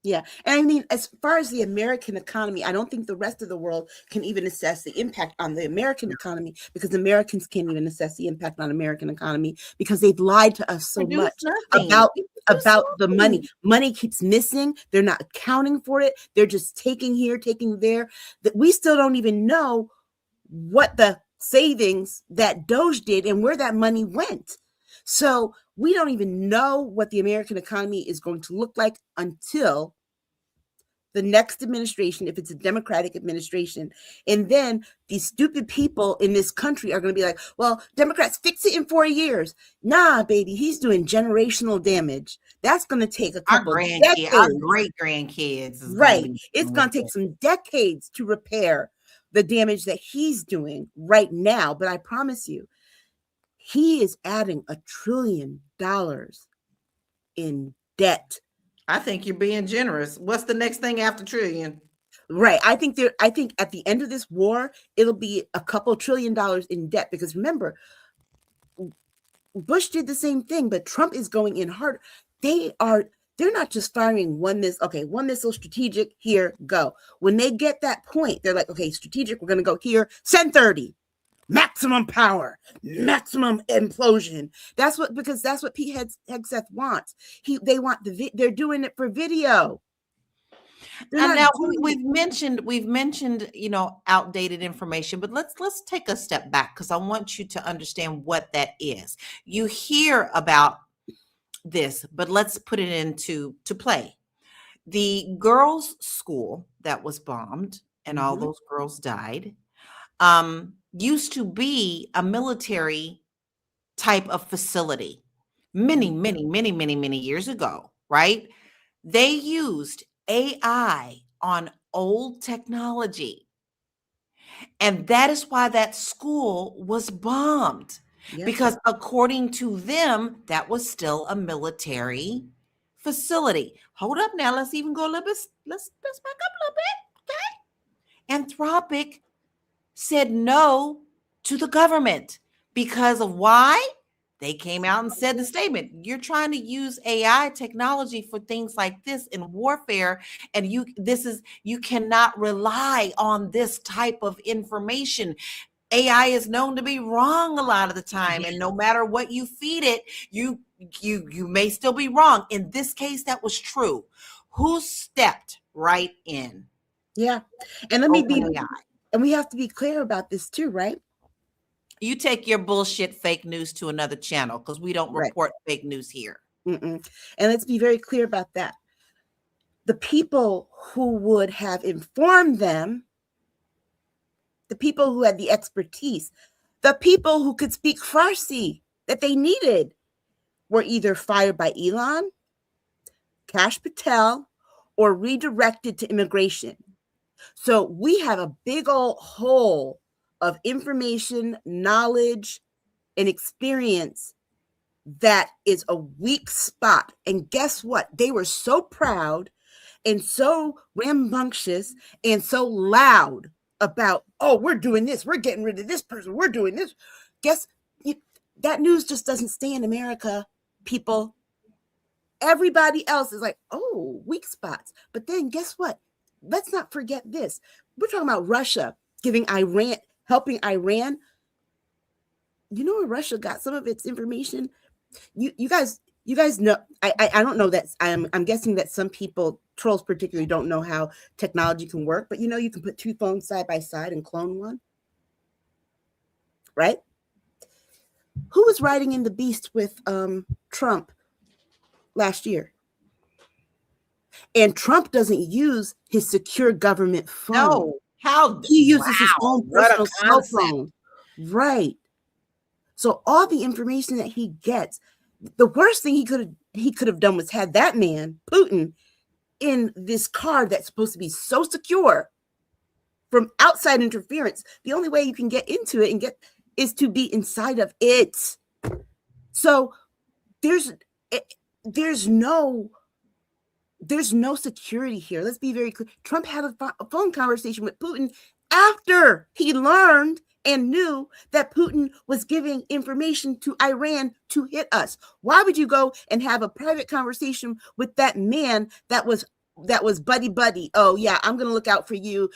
Yeah. And I mean, as far as the American economy, I don't think the rest of the world can even assess the impact on the American economy, because Americans can't even assess the impact on American economy because they've lied to us so much about the money. Money keeps missing. They're not accounting for it. They're just taking here, taking there. That we still don't even know what the savings that Doge did and where that money went. So we don't even know what the American economy is going to look like until the next administration, if it's a Democratic administration. And then these stupid people in this country are going to be like, well, Democrats fix it in 4 years. Nah, baby, he's doing generational damage. That's going to take a couple of decades. Our great grandkids. Right. It's going to take some decades to repair the damage that he's doing right now. But I promise you, he is adding $1 trillion in debt. I think you're being generous. What's the next thing after trillion? Right. I think at the end of this war, it'll be a couple $1 trillion in debt, because remember, Bush did the same thing, but Trump is going in hard. They're not just firing one missile strategic, here, go. When they get that point, they're like, okay, strategic, we're going to go here, send 30. Maximum power, maximum implosion. That's what Pete Hegseth wants. They want they're doing it for video. And now we've mentioned, outdated information, but let's take a step back, because I want you to understand what that is. You hear about this, but let's put it into play. The girls' school that was bombed and all those girls died, used to be a military type of facility many years ago, right? They used AI on old technology. And that is why that school was bombed. Yep. Because according to them, that was still a military facility. Hold up now. Let's even go a little bit. Let's back up a little bit. Okay. Anthropic said no to the government because of why? They came out and said the statement, you're trying to use AI technology for things like this in warfare, and you cannot rely on this type of information. AI is known to be wrong a lot of the time, and no matter what you feed it, you may still be wrong. In this case, that was true. Who stepped right in? Yeah. And and we have to be clear about this too, right? You take your bullshit fake news to another channel, because we don't report fake news here. And let's be very clear about that. The people who would have informed them, the people who had the expertise, the people who could speak Farsi that they needed, were either fired by Elon, Kash Patel, or redirected to immigration. So we have a big old hole of information, knowledge, and experience that is a weak spot. And guess what? They were so proud and so rambunctious and so loud about, oh, we're doing this, we're getting rid of this person, we're doing this. That news just doesn't stay in America, people. Everybody else is like, oh, weak spots. But then guess what? Let's not forget this. We're talking about Russia helping Iran. You know where Russia got some of its information? You guys know. I don't know that. I'm guessing that some people, trolls particularly, don't know how technology can work. But you can put two phones side by side and clone one, right? Who was riding in the beast with Trump last year? And Trump doesn't use his secure government phone. No, how he uses his own what a personal cell concept. phone, right? So all the information that he gets, the worst thing he could have done was had that man Putin in this car that's supposed to be so secure from outside interference. The only way you can get into it is to be inside of it. So there's no security here. Let's be very clear. Trump had a phone conversation with Putin after he learned and knew that Putin was giving information to Iran to hit us. Why would you go and have a private conversation with that man that was buddy? Oh yeah, I'm gonna look out for you,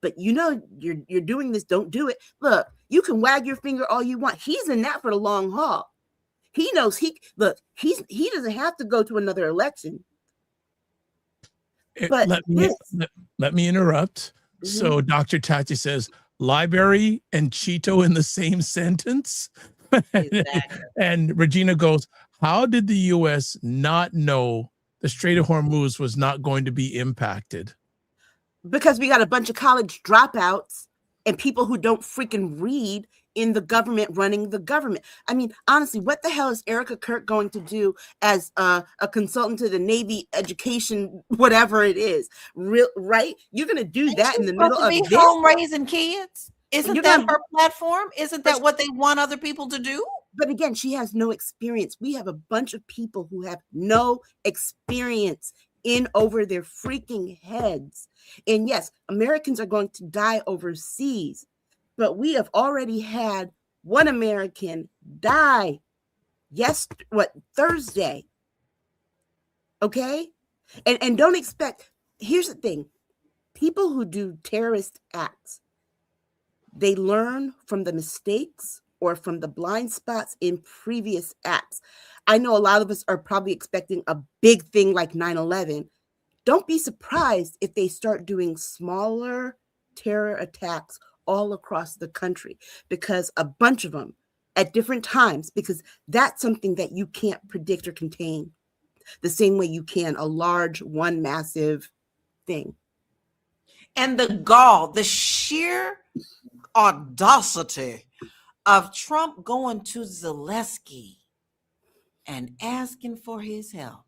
but you're doing this. Don't do it. Look, you can wag your finger all you want. He's in that for the long haul. He knows he doesn't have to go to another election. But let me interrupt. Mm-hmm. So Dr. Tati says library and Cheeto in the same sentence. Exactly. And Regina goes, how did the U.S. not know the Strait of Hormuz was not going to be impacted? Because we got a bunch of college dropouts and people who don't freaking read in the government running the government. I mean, honestly, what the hell is Erica Kirk going to do as a consultant to the Navy education, whatever it is? Right? You're going to do that in the middle of this? Home raising kids? Isn't that her platform? Isn't that what they want other people to do? But again, she has no experience. We have a bunch of people who have no experience in over their freaking heads. And yes, Americans are going to die overseas. But we have already had one American die Thursday. Okay? And don't expect, here's the thing. People who do terrorist acts, they learn from the mistakes or from the blind spots in previous acts. I know a lot of us are probably expecting a big thing like 9/11. Don't be surprised if they start doing smaller terror attacks all across the country, because a bunch of them at different times, because that's something that you can't predict or contain the same way you can a large, one massive thing. And the gall, the sheer audacity of Trump going to Zelensky and asking for his help.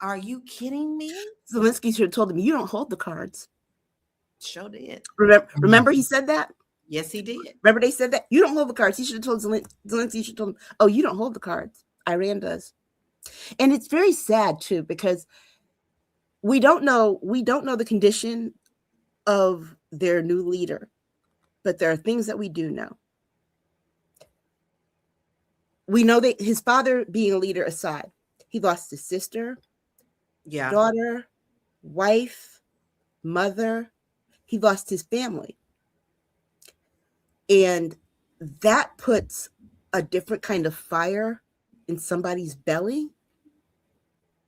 Are you kidding me? Zelensky should have told him, you don't hold the cards. Sure did. Remember he said that? Yes, he did. Remember they said that? You don't hold the cards. He should have told Zelensky, he should have told him, oh, you don't hold the cards. Iran does. And it's very sad too, because we don't know the condition of their new leader, but there are things that we do know. We know that his father being a leader aside, he lost his sister, daughter, wife, mother. He lost his family. And that puts a different kind of fire in somebody's belly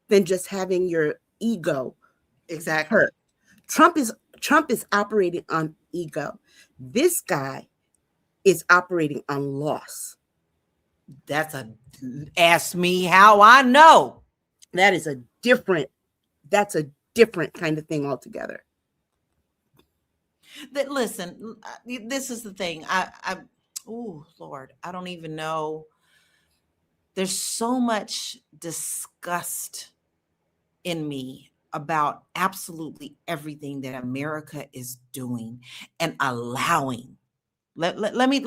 than just having your ego hurt. Trump is operating on ego. This guy is operating on loss. Ask me how I know. That's a different kind of thing altogether. Listen, this is the thing. Oh Lord, I don't even know. There's so much disgust in me about absolutely everything that America is doing and allowing. Let me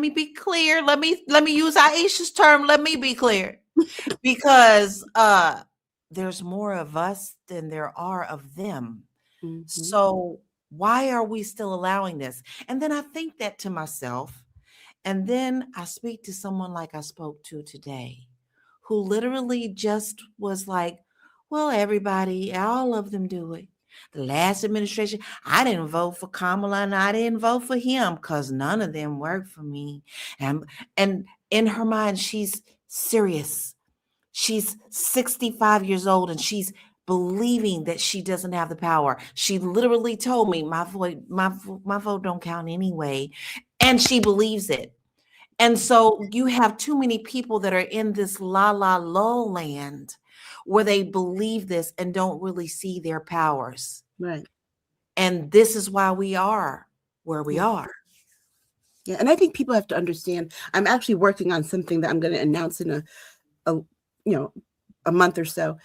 be clear. Let me use Aisha's term. Let me be clear. Because there's more of us than there are of them. Mhm. So why are we still allowing this? And then I think that to myself, and then I speak to someone like I spoke to today, who literally just was like, well, everybody, all of them do it. The last administration, I didn't vote for Kamala and I didn't vote for him because none of them worked for me. And in her mind, she's serious. She's 65 years old and she's believing that she doesn't have the power. She literally told me my vote don't count anyway. And she believes it. And so you have too many people that are in this la la lull land where they believe this and don't really see their powers. Right. And this is why we are where we are. Yeah. And I think people have to understand, I'm actually working on something that I'm going to announce in a month or so.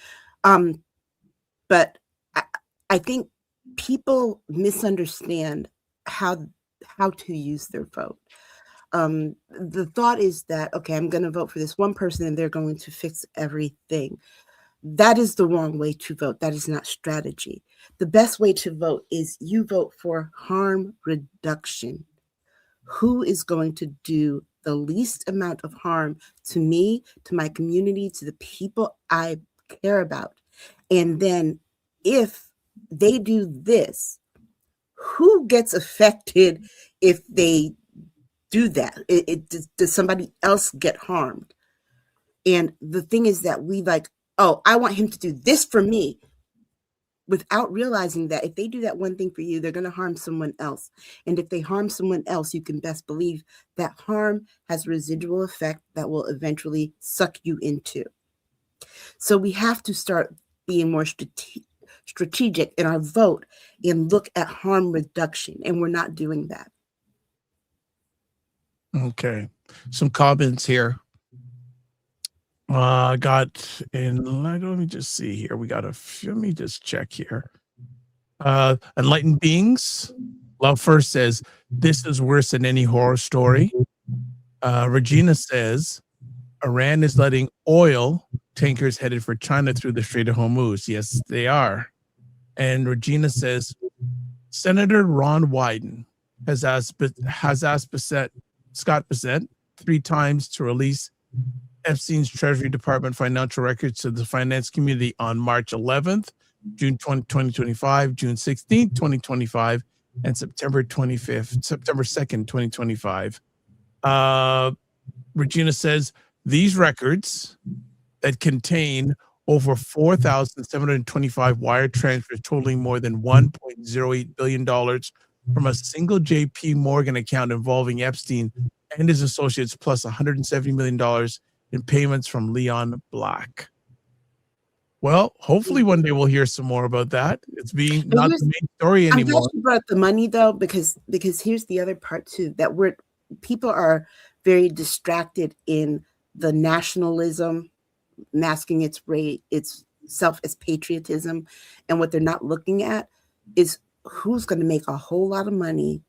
But I think people misunderstand how to use their vote. The thought is that, okay, I'm going to vote for this one person and they're going to fix everything. That is the wrong way to vote. That is not strategy. The best way to vote is you vote for harm reduction. Who is going to do the least amount of harm to me, to my community, to the people I care about? And then if they do this, who gets affected if they do that? Does somebody else get harmed? And the thing is that we like, oh, I want him to do this for me, without realizing that if they do that one thing for you, they're going to harm someone else. And if they harm someone else, you can best believe that harm has residual effect that will eventually suck you into. So we have to start being more strategic in our vote and look at harm reduction. And we're not doing that. Okay. Some comments here. Let me just see here. We got let me just check here. Enlightened Beings. Love First says, this is worse than any horror story. Regina says, Iran is letting oil tankers headed for China through the Strait of Hormuz. Yes, they are. And Regina says, Senator Ron Wyden has asked Scott Bissett 3 times to release Epstein's Treasury Department financial records to the finance community on March 11th, June 2025, June 16th, 2025, and September 2nd, 2025. Regina says these records that contain over 4,725 wire transfers totaling more than $1.08 billion from a single JP Morgan account involving Epstein and his associates, plus $170 million in payments from Leon Black. Well, hopefully one day we'll hear some more about that. It's being not the main story anymore. I'm glad you brought up the money though, because here's the other part too, that people are very distracted in the nationalism, masking itself as patriotism, and what they're not looking at is who's going to make a whole lot of money.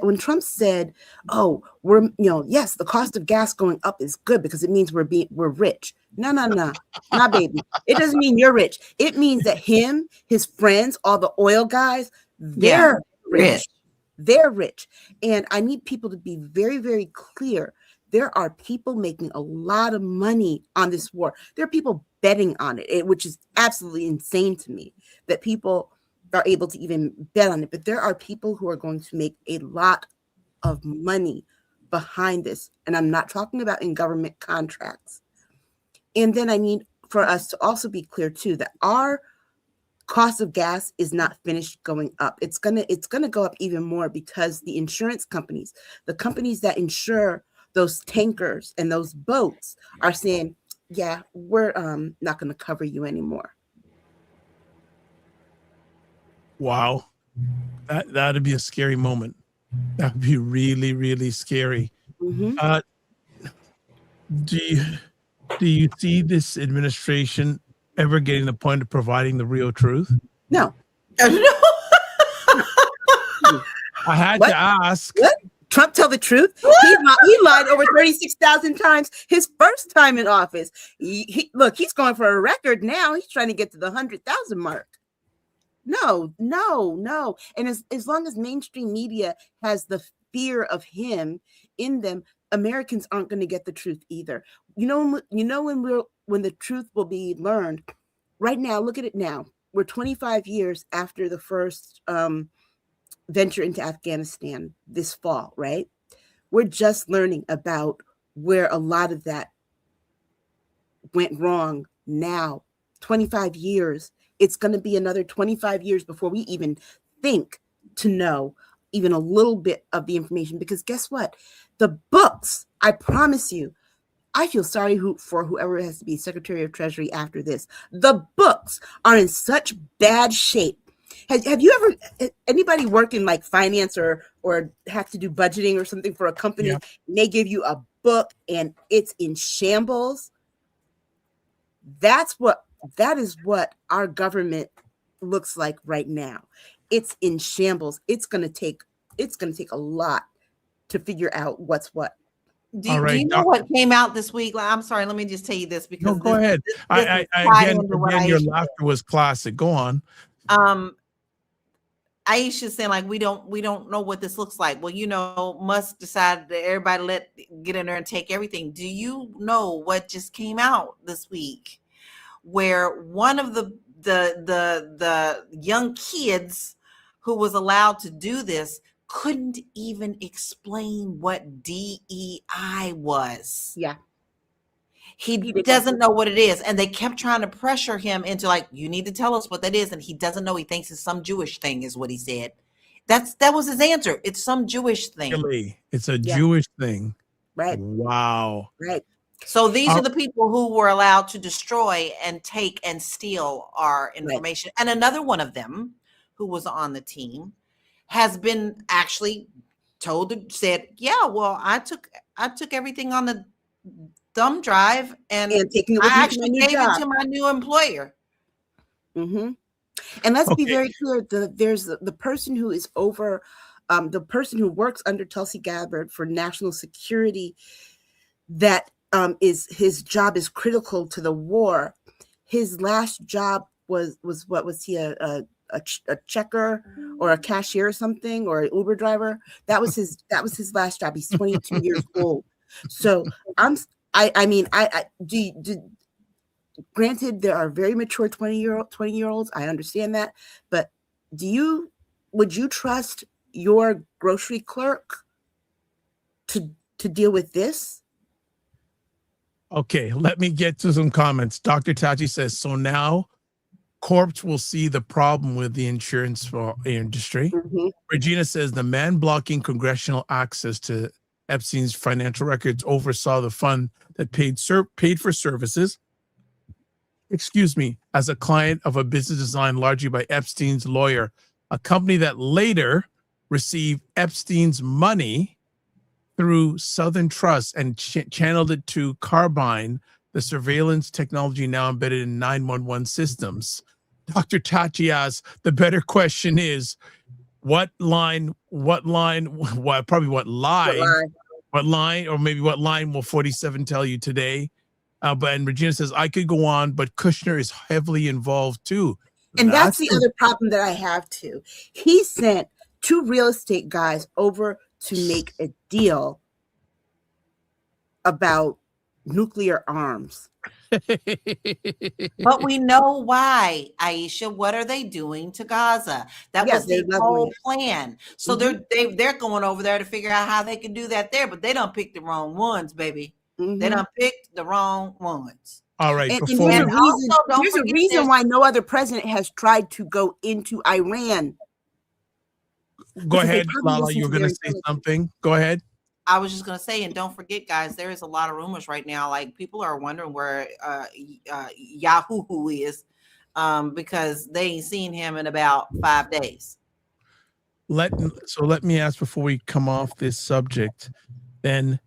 When Trump said, oh, yes, the cost of gas going up is good because it means we're rich. No, not baby. It doesn't mean you're rich. It means that him, his friends, all the oil guys, they're rich. They're rich. And I need people to be very, very clear. There are people making a lot of money on this war. There are people betting on it, which is absolutely insane to me that people are able to even bet on it. But there are people who are going to make a lot of money behind this. And I'm not talking about in government contracts. And then I need for us to also be clear too, that our cost of gas is not finished going up. It's gonna go up even more because the insurance companies, the companies that insure those tankers and those boats are saying, yeah, we're not going to cover you anymore. Wow. That'd be a scary moment. That would be really, really scary. Mm-hmm. Do you see this administration ever getting the point of providing the real truth? No. I had What? to ask. What? Trump tell the truth? He lied over 36,000 times his first time in office. Look, he's going for a record now. He's trying to get to the 100,000 mark. No. And as long as mainstream media has the fear of him in them, Americans aren't going to get the truth either. You know when the truth will be learned. Right now, look at it now. We're 25 years after the first venture into Afghanistan this fall, right? We're just learning about where a lot of that went wrong now. 25 years. It's going to be another 25 years before we even think to know even a little bit of the information. Because guess what? The books, I promise you, I feel sorry for whoever has to be Secretary of Treasury after this. The books are in such bad shape. Have you ever, anybody work in like finance or have to do budgeting or something for a company? Yeah. And they give you a book and it's in shambles. That is what our government looks like right now. It's in shambles. It's going to take a lot to figure out what's what. Do you know what came out this week? I'm sorry, let me just tell you this because go ahead. Again, your laughter was classic. Go on. Aisha saying like we don't know what this looks like. Well, Musk decided that everybody get in there and take everything. Do you know what just came out this week? Where one of the young kids who was allowed to do this couldn't even explain what DEI was. Yeah. He doesn't know what it is. And they kept trying to pressure him into like, you need to tell us what that is. And he doesn't know. He thinks it's some Jewish thing is what he said. That was his answer. It's some Jewish thing. Really? It's a Jewish thing. Right. Wow. Right. So these are the people who were allowed to destroy and take and steal our information. Right. And another one of them who was on the team has been actually said, yeah, well, I took everything on the thumb drive and I actually gave it to my new employer. Mm-hmm. And let's be very clear. There's the person who is over, the person who works under Tulsi Gabbard for national security. That is his job is critical to the war. His last job was what was he a checker or a cashier or something or an Uber driver? That was his last job. He's 22 years old. So granted, there are very mature 20-year-olds. I understand that, but would you trust your grocery clerk to deal with this? Okay, let me get to some comments. Dr. Tachi says, so now corps will see the problem with the insurance industry. Mm-hmm. Regina says the man blocking congressional access to Epstein's financial records oversaw the fund that paid for services, as a client of a business designed largely by Epstein's lawyer, a company that later received Epstein's money through Southern Trust and channeled it to Carbine, the surveillance technology now embedded in 911 systems. Dr. Tachi asks, the better question is, what line, or maybe what line will 47 tell you today? And Regina says, I could go on, but Kushner is heavily involved too. And that's the other problem that I have too. He sent 2 real estate guys over to make a deal about nuclear arms. But we know why, Aisha. What are they doing to Gaza? That was the whole plan. So they're going over there to figure out how they can do that there, but they don't pick the wrong ones, baby. Mm-hmm. They don't pick the wrong ones. All right. There's a reason why no other president has tried to go into Iran. Go ahead, Lala. You were going to say something. Go ahead. I was just going to say, and don't forget, guys, there is a lot of rumors right now. Like people are wondering where Yahoo is because they ain't seen him in about 5 days. Let me ask before we come off this subject, then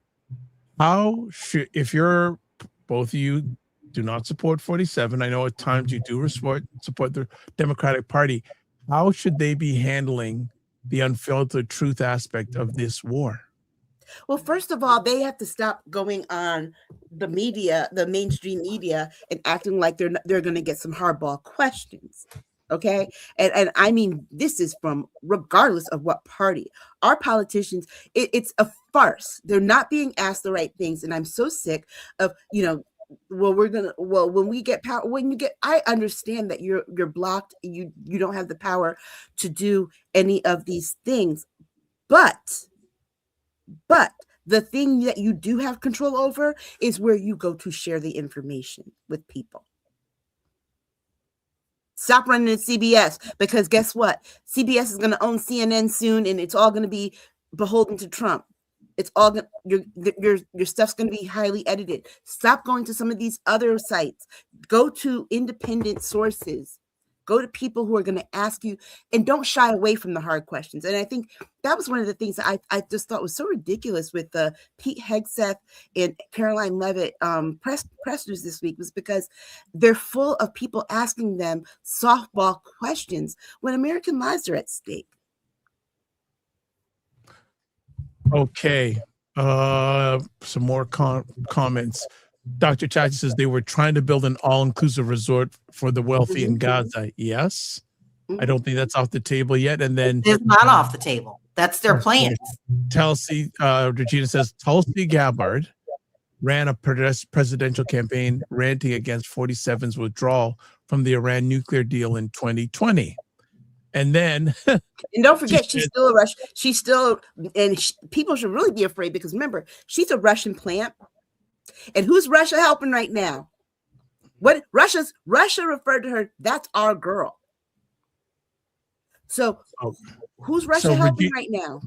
if you're both of you do not support 47. I know at times you do support the Democratic Party. How should they be handling the unfiltered truth aspect of this war? Well, first of all, they have to stop going on the media, the mainstream media, and acting like they're going to get some hardball questions. Okay. And I mean, this is from regardless of what party. Our politicians, it's a farce. They're not being asked the right things. And I'm so sick of, when we get power, I understand that you're blocked. You don't have the power to do any of these things. But the thing that you do have control over is where you go to share the information with people. Stop running at CBS, because guess what? CBS is going to own CNN soon, and it's all going to be beholden to Trump. It's all your stuff's going to be highly edited. Stop going to some of these other sites. Go to independent sources. Go to people who are going to ask you, and don't shy away from the hard questions. And I think that was one of the things that I just thought was so ridiculous with Pete Hegseth and Caroline Levitt pressers this week, was because they're full of people asking them softball questions when American lives are at stake. Okay. Some more comments. Dr. Chachi says they were trying to build an all-inclusive resort for the wealthy in Gaza. Yes. I don't think that's off the table yet. And then it's not off the table. That's their plan. Regina says Tulsi Gabbard ran a presidential campaign ranting against 47's withdrawal from the Iran nuclear deal in 2020. And then, and don't forget, she's still a Russian. She's still, people should really be afraid, because remember, she's a Russian plant. And who's Russia helping right now? Russia referred to her, that's our girl. So who's Russia helping right now?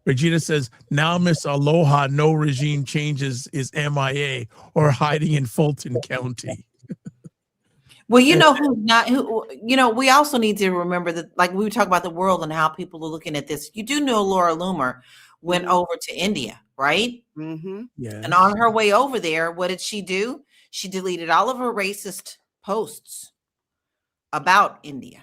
Regina says, now Miss Aloha, no regime changes, is MIA or hiding in Fulton County. Well, we also need to remember that, like we talk about the world and how people are looking at this. You do know Laura Loomer went over to India, right? Mm-hmm. Yeah. And on her way over there, what did she do? She deleted all of her racist posts about India.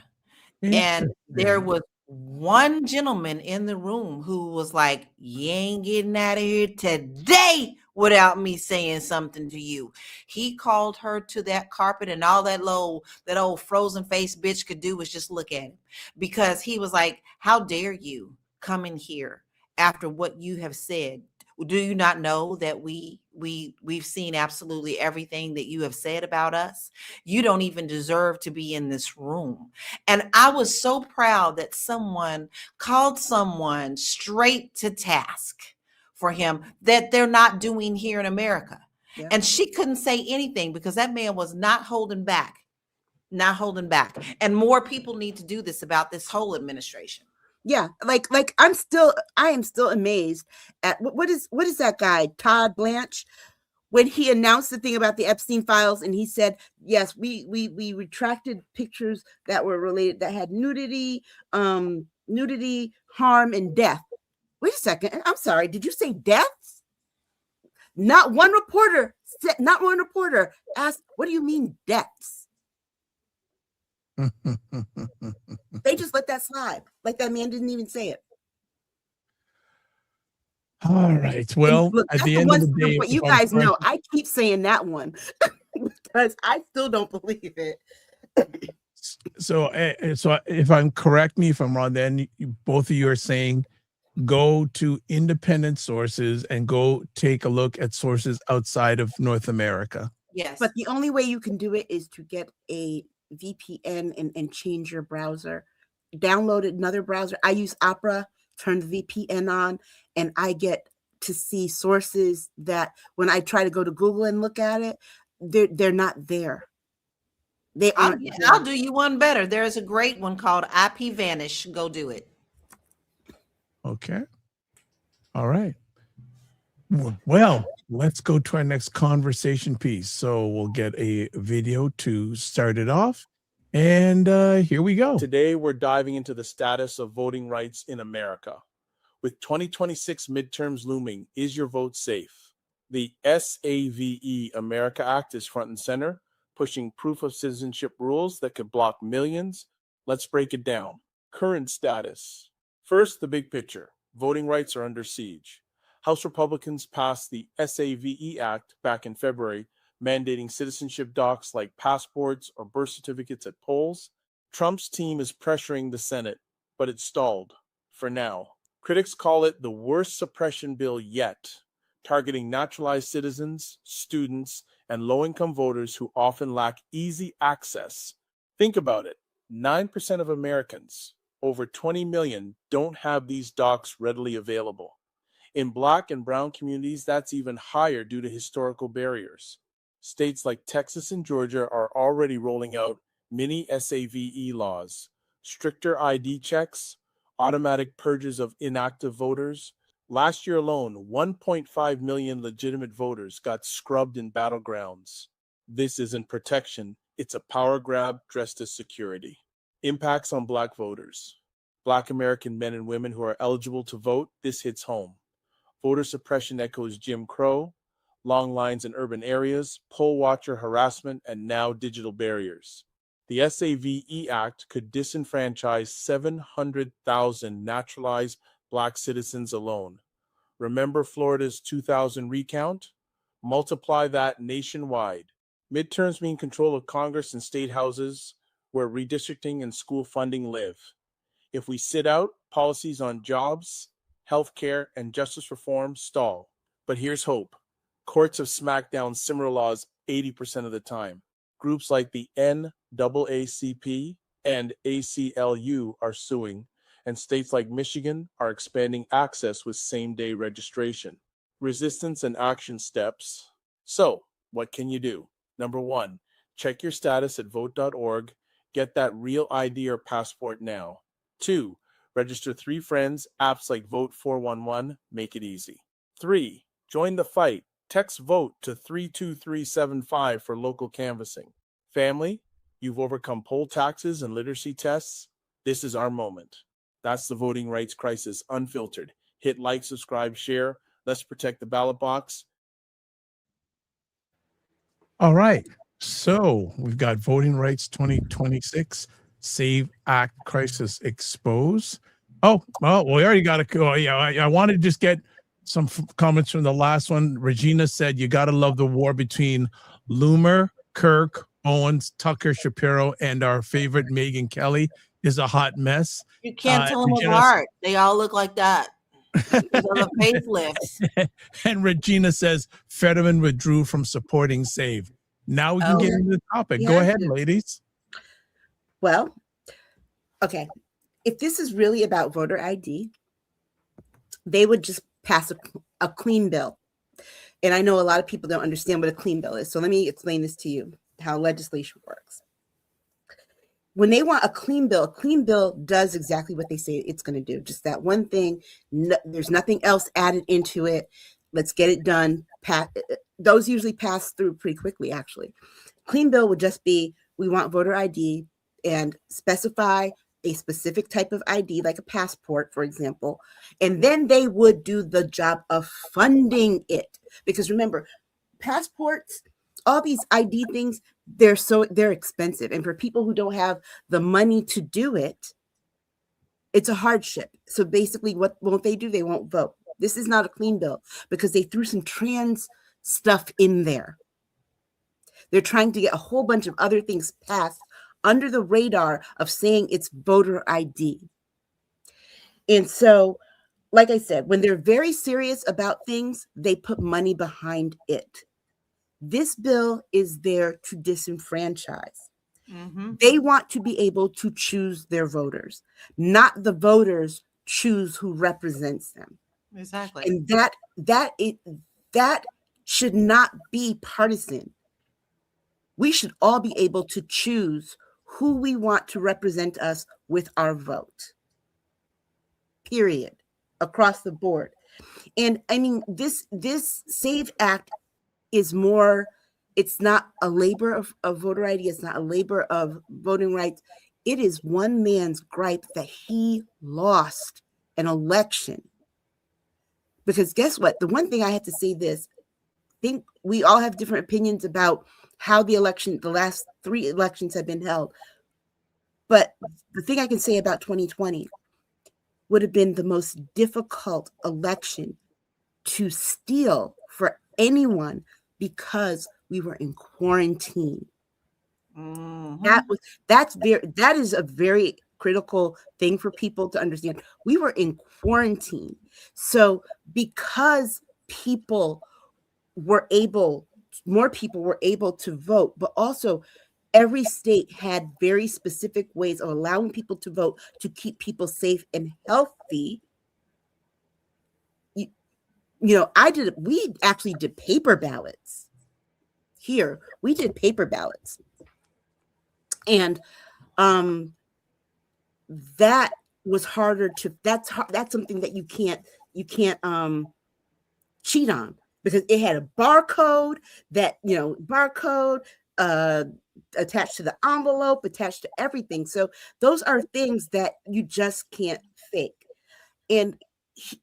And there was one gentleman in the room who was like, you ain't getting out of here today without me saying something to you. He called her to that carpet, and all that old frozen face bitch could do was just look at him, because he was like, how dare you come in here after what you have said? Do you not know that we've seen absolutely everything that you have said about us? You don't even deserve to be in this room. And I was so proud that someone called someone straight to task for him that they're not doing here in America. Yeah. And she couldn't say anything because that man was not holding back. And more people need to do this about this whole administration. Yeah, like I am still amazed at what is that guy, Todd Blanche, when he announced the thing about the Epstein files, and he said, yes, we retracted pictures that were related, that had nudity, harm, and death. Wait a second, I'm sorry, did you say deaths? Not one reporter asked, what do you mean deaths? They just let that slide, like that man didn't even say it. All right. Well, look, at the end of the day, what you guys know, I keep saying that one because I still don't believe it. So if I'm correct me if I'm wrong, then both of you are saying go to independent sources and go take a look at sources outside of North America. Yes. But the only way you can do it is to get a VPN and change your browser. Download another browser. I use Opera, turn the VPN on, and I get to see sources that when I try to go to Google and look at it, they're not there. They aren't. I'll do you one better. There's a great one called IP Vanish. Go do it. Okay. All right. Well, let's go to our next conversation piece. So we'll get a video to start it off. And here we go. Today, we're diving into the status of voting rights in America. With 2026 midterms looming, is your vote safe? The SAVE America Act is front and center, pushing proof of citizenship rules that could block millions. Let's break it down. Current status. First, the big picture. Voting rights are under siege. House Republicans passed the SAVE Act back in February, mandating citizenship docs like passports or birth certificates at polls. Trump's team is pressuring the Senate, but it stalled for now. Critics call it the worst suppression bill yet, targeting naturalized citizens, students, and low-income voters who often lack easy access. Think about it. 9% of Americans, over 20 million, don't have these docs readily available. In Black and Brown communities, that's even higher due to historical barriers. States like Texas and Georgia are already rolling out mini SAVE laws, stricter ID checks, automatic purges of inactive voters. Last year alone, 1.5 million legitimate voters got scrubbed in battlegrounds. This isn't protection, it's a power grab dressed as security. Impacts on Black voters. Black American men and women who are eligible to vote, this hits home. Voter suppression echoes Jim Crow, long lines in urban areas, poll watcher harassment, and now digital barriers. The SAVE Act could disenfranchise 700,000 naturalized Black citizens alone. Remember Florida's 2000 recount? Multiply that nationwide. Midterms mean control of Congress and state houses where redistricting and school funding live. If we sit out, policies on jobs, healthcare, and justice reform stall. But here's hope. Courts have smacked down similar laws 80% of the time. Groups like the NAACP and ACLU are suing, and states like Michigan are expanding access with same-day registration. Resistance and action steps. So, what can you do? Number 1, check your status at vote.org. Get that real ID or passport now. 2, register 3 friends. Apps like Vote 411 make it easy. 3, join the fight. Text VOTE to 32375 for local canvassing. Family, you've overcome poll taxes and literacy tests. This is our moment. That's the voting rights crisis unfiltered. Hit like, subscribe, share. Let's protect the ballot box. All right. So we've got Voting Rights 2026, SAVE Act Crisis Exposed. Oh, well, we already got to go. Yeah, I wanted to just get some comments from the last one. Regina said, you got to love the war between Loomer, Kirk, Owens, Tucker, Shapiro, and our favorite Megyn Kelly is a hot mess. You can't tell them apart. They all look like that. The facelifts. And Regina says Fetterman withdrew from supporting SAVE. Now we can get into the topic. Go ahead, ladies. Well, okay. If this is really about voter ID, they would just pass a clean bill. And I know a lot of people don't understand what a clean bill is. So let me explain this to you, how legislation works. When they want a clean bill does exactly what they say it's going to do. Just that one thing. No, there's nothing else added into it. Let's get it done. Those usually pass through pretty quickly, actually. Clean bill would just be, we want voter ID and specify a specific type of ID, like a passport, for example. And then they would do the job of funding it. Because remember, passports, all these ID things, they're expensive. And for people who don't have the money to do it, it's a hardship. So basically, what won't they do? They won't vote. This is not a clean bill because they threw some trans stuff in there. They're trying to get a whole bunch of other things passed under the radar of saying it's voter ID. And so, like I said, when they're very serious about things, they put money behind it. This bill is there to disenfranchise. Mm-hmm. They want to be able to choose their voters, not the voters choose who represents them. Exactly. And that should not be partisan. We should all be able to choose who we want to represent us with our vote. Period. Across the board. And I mean, this SAVE Act is more, it's not a labor of voter ID. It's not a labor of voting rights. It is one man's gripe that he lost an election. Because guess what? The one thing I have to say this, think we all have different opinions about how the last 3 elections have been held. But the thing I can say about 2020 would have been the most difficult election to steal for anyone because we were in quarantine. Mm-hmm. That is a very critical thing for people to understand. We were in quarantine. So because more people were able to vote, but also every state had very specific ways of allowing people to vote to keep people safe and healthy. We actually did paper ballots here. We did paper ballots. And that was harder that's something that you can't cheat on, because it had a barcode attached to the envelope, attached to everything. So those are things that you just can't fake. And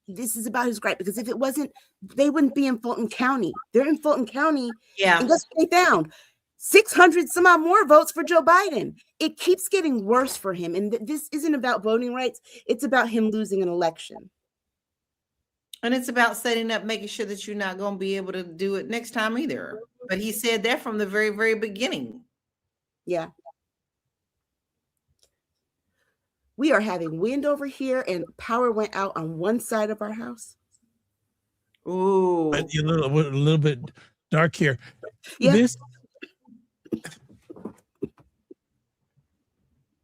this is about his gripe, because if it wasn't, they wouldn't be in Fulton County. They're in Fulton County. Yeah. And guess what they found? 600 some odd more votes for Joe Biden. It keeps getting worse for him. And this isn't about voting rights. It's about him losing an election. And it's about setting up, making sure that you're not going to be able to do it next time either. But he said that from the very, very beginning. Yeah. We are having wind over here, and power went out on one side of our house. Ooh. But a little bit dark here. Yeah.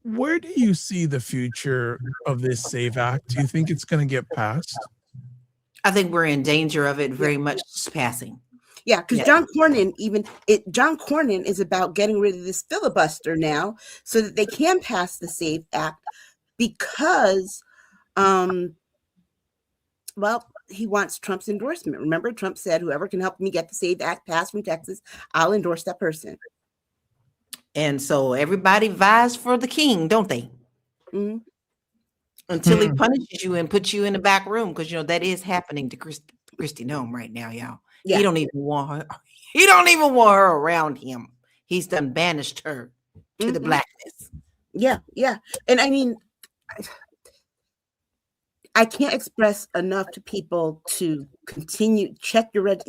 Where do you see the future of this SAVE Act? Do you think it's going to get passed? I think we're in danger of it very much passing. Yeah, because John Cornyn is about getting rid of this filibuster now so that they can pass the SAVE Act, because, he wants Trump's endorsement. Remember, Trump said, whoever can help me get the SAVE Act passed from Texas, I'll endorse that person. And so everybody vies for the king, don't they? Mm-hmm. Until he punishes you and puts you in the back room, because that is happening to Kristi Noem right now, y'all. Yeah. He don't even want her. He don't even want her around him. He's done banished her to the blackness. Yeah, yeah. And I mean, I can't express enough to people to continue you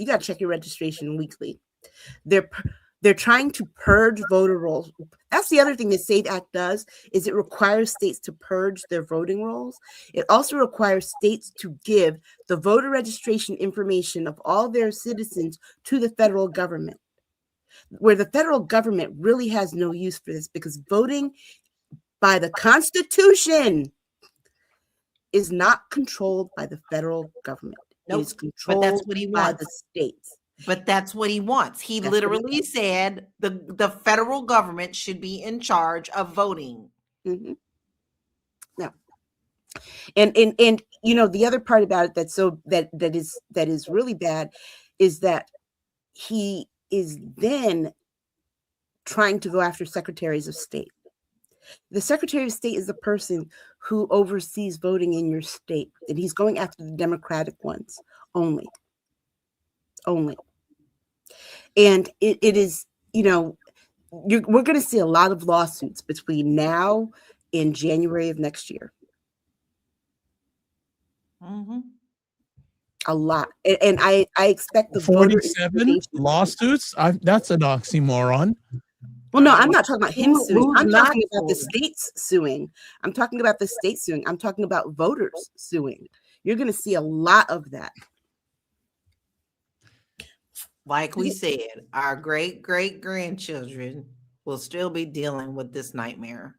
got to check your registration weekly. They're trying to purge voter rolls. That's the other thing the SAVE Act does, is it requires states to purge their voting rolls. It also requires states to give the voter registration information of all their citizens to the federal government, where the federal government really has no use for this, because voting by the Constitution is not controlled by the federal government. Nope. It is controlled but that's what he wants. By the states. But that's what he wants. He literally said the federal government should be in charge of voting. Mm-hmm. No. And the other part about it that is really bad is that he is then trying to go after secretaries of state. The Secretary of State is the person who oversees voting in your state, and he's going after the Democratic ones only. And it is, we're going to see a lot of lawsuits between now and January of next year. Mm-hmm. A lot. And I expect the 47 lawsuits? That's an oxymoron. Well, no, I'm not talking about him suing. I'm talking about the states suing. I'm talking about the states suing. I'm talking about voters suing. You're going to see a lot of that. Like we said, our great-great-grandchildren will still be dealing with this nightmare.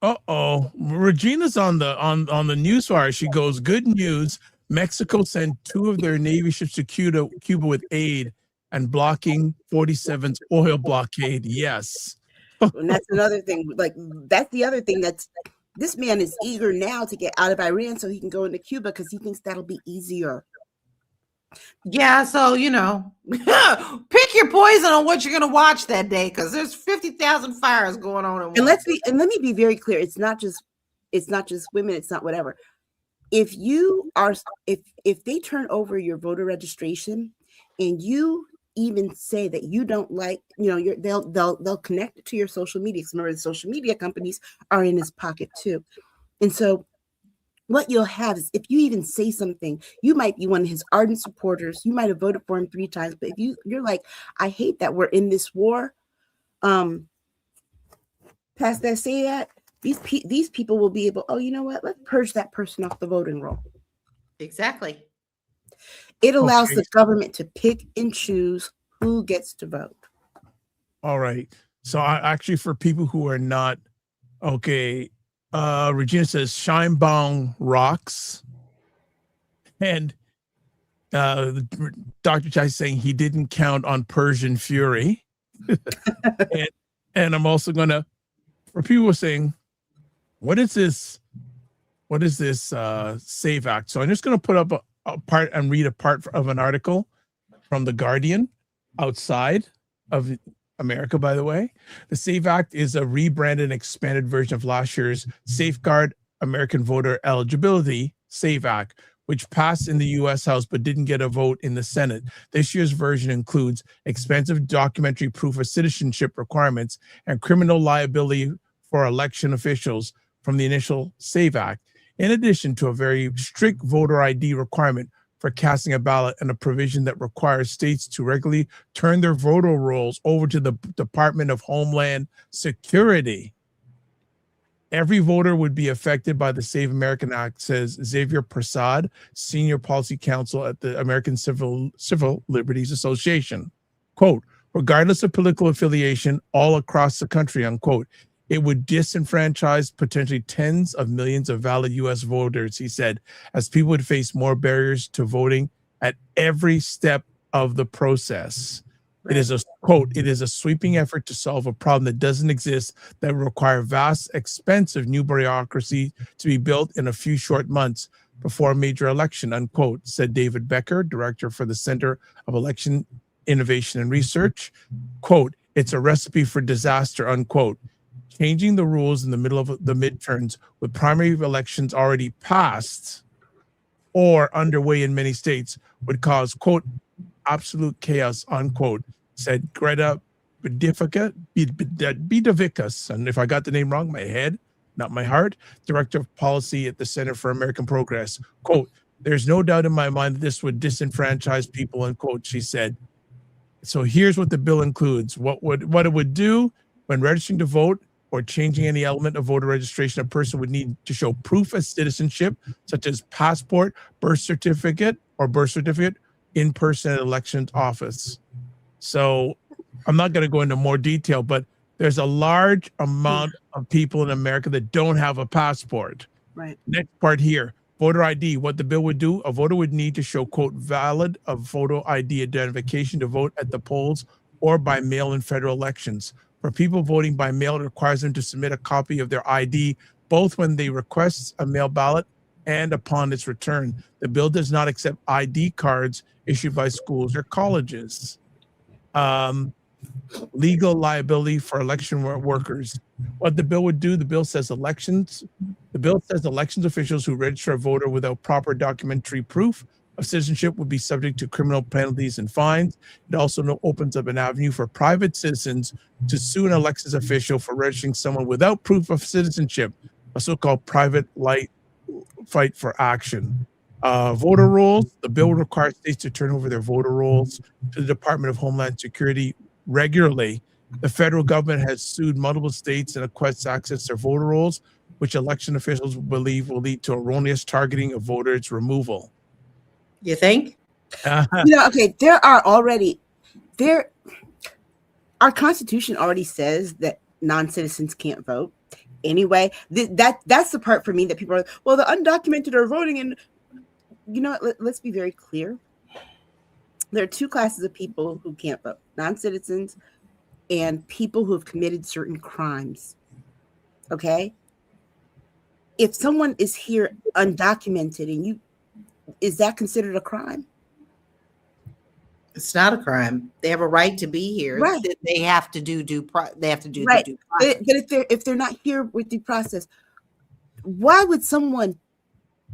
Uh-oh. Regina's on the news wire. She goes, good news. Mexico sent 2 of their Navy ships to Cuba with aid and blocking 47's oil blockade. Yes. And that's another thing. Like, that's the other thing. This man is eager now to get out of Iran so he can go into Cuba, because he thinks that'll be easier. Yeah, so pick your poison on what you're going to watch that day, because there's 50,000 fires going on. And let me be very clear. It's not just women. It's not whatever. If they turn over your voter registration and you even say that you don't like, they'll connect it to your social media. Because remember, the social media companies are in his pocket too. And so what you'll have is, if you even say something, you might be one of his ardent supporters. You might have voted for him 3 times, but if you're like, I hate that we're in this war, past that, say that, these people will be able, oh, you know what? Let's purge that person off the voting roll. Exactly. It allows the government to pick and choose who gets to vote. All right. So actually, for people who are not, okay, Regina says Scheinbaum rocks. And Dr. Chai saying he didn't count on Persian fury. and I'm also going to, for people saying, what is this SAVE Act? So I'm just going to put up a part and read a part of an article from The Guardian, outside of America, by the way. The SAVE Act is a rebranded and expanded version of last year's Safeguard American Voter Eligibility SAVE Act, which passed in the U.S. House but didn't get a vote in the Senate. This year's version includes expensive documentary proof of citizenship requirements and criminal liability for election officials from the initial SAVE Act, in addition to a very strict voter ID requirement for casting a ballot and a provision that requires states to regularly turn their voter rolls over to the Department of Homeland Security. Every voter would be affected by the Save American Act, says Xavier Prasad, Senior Policy Counsel at the American Civil Liberties Association. Quote, regardless of political affiliation all across the country, unquote, it would disenfranchise potentially tens of millions of valid U.S. voters, he said, as people would face more barriers to voting at every step of the process. Right. It is a quote, it is a sweeping effort to solve a problem that doesn't exist, that would require vast, expensive new bureaucracy to be built in a few short months before a major election, unquote, said David Becker, director for the Center of Election Innovation and Research. Quote, it's a recipe for disaster, unquote. Changing the rules in the middle of the midterms with primary elections already passed or underway in many states would cause, quote, absolute chaos, unquote, said Greta Bidavicus, and if I got the name wrong, my head, not my heart, Director of Policy at the Center for American Progress. Quote, there's no doubt in my mind that this would disenfranchise people, unquote, she said. So here's what the bill includes. What it would do when registering to vote or changing any element of voter registration, a person would need to show proof of citizenship, such as passport, birth certificate, in person at elections office. So I'm not going to go into more detail, but there's a large amount of people in America that don't have a passport. Right. Next part here, voter ID. What the bill would do, a voter would need to show, quote, valid of photo ID identification to vote at the polls or by mail in federal elections. For people voting by mail, it requires them to submit a copy of their ID, both when they request a mail ballot and upon its return. The bill does not accept ID cards issued by schools or colleges. Legal liability for election workers. What the bill would do, the bill says elections officials who register a voter without proper documentary proof of citizenship would be subject to criminal penalties and fines. It also opens up an avenue for private citizens to sue an elections official for registering someone without proof of citizenship, a so-called private fight for action. Voter rolls. The bill would require states to turn over their voter rolls to the Department of Homeland Security regularly. The federal government has sued multiple states and requests access to their voter rolls, which election officials believe will lead to erroneous targeting of voters' removal. You think? Okay, our Constitution already says that non-citizens can't vote. Anyway, that's the part for me that people are, well, the undocumented are voting. And you know what, let's be very clear. There are 2 classes of people who can't vote: non-citizens and people who have committed certain crimes. Okay? If someone is here undocumented and is that considered a crime? It's not a crime. They have a right to be here. Right. They have to do due process. But if they're not here with due process, why would someone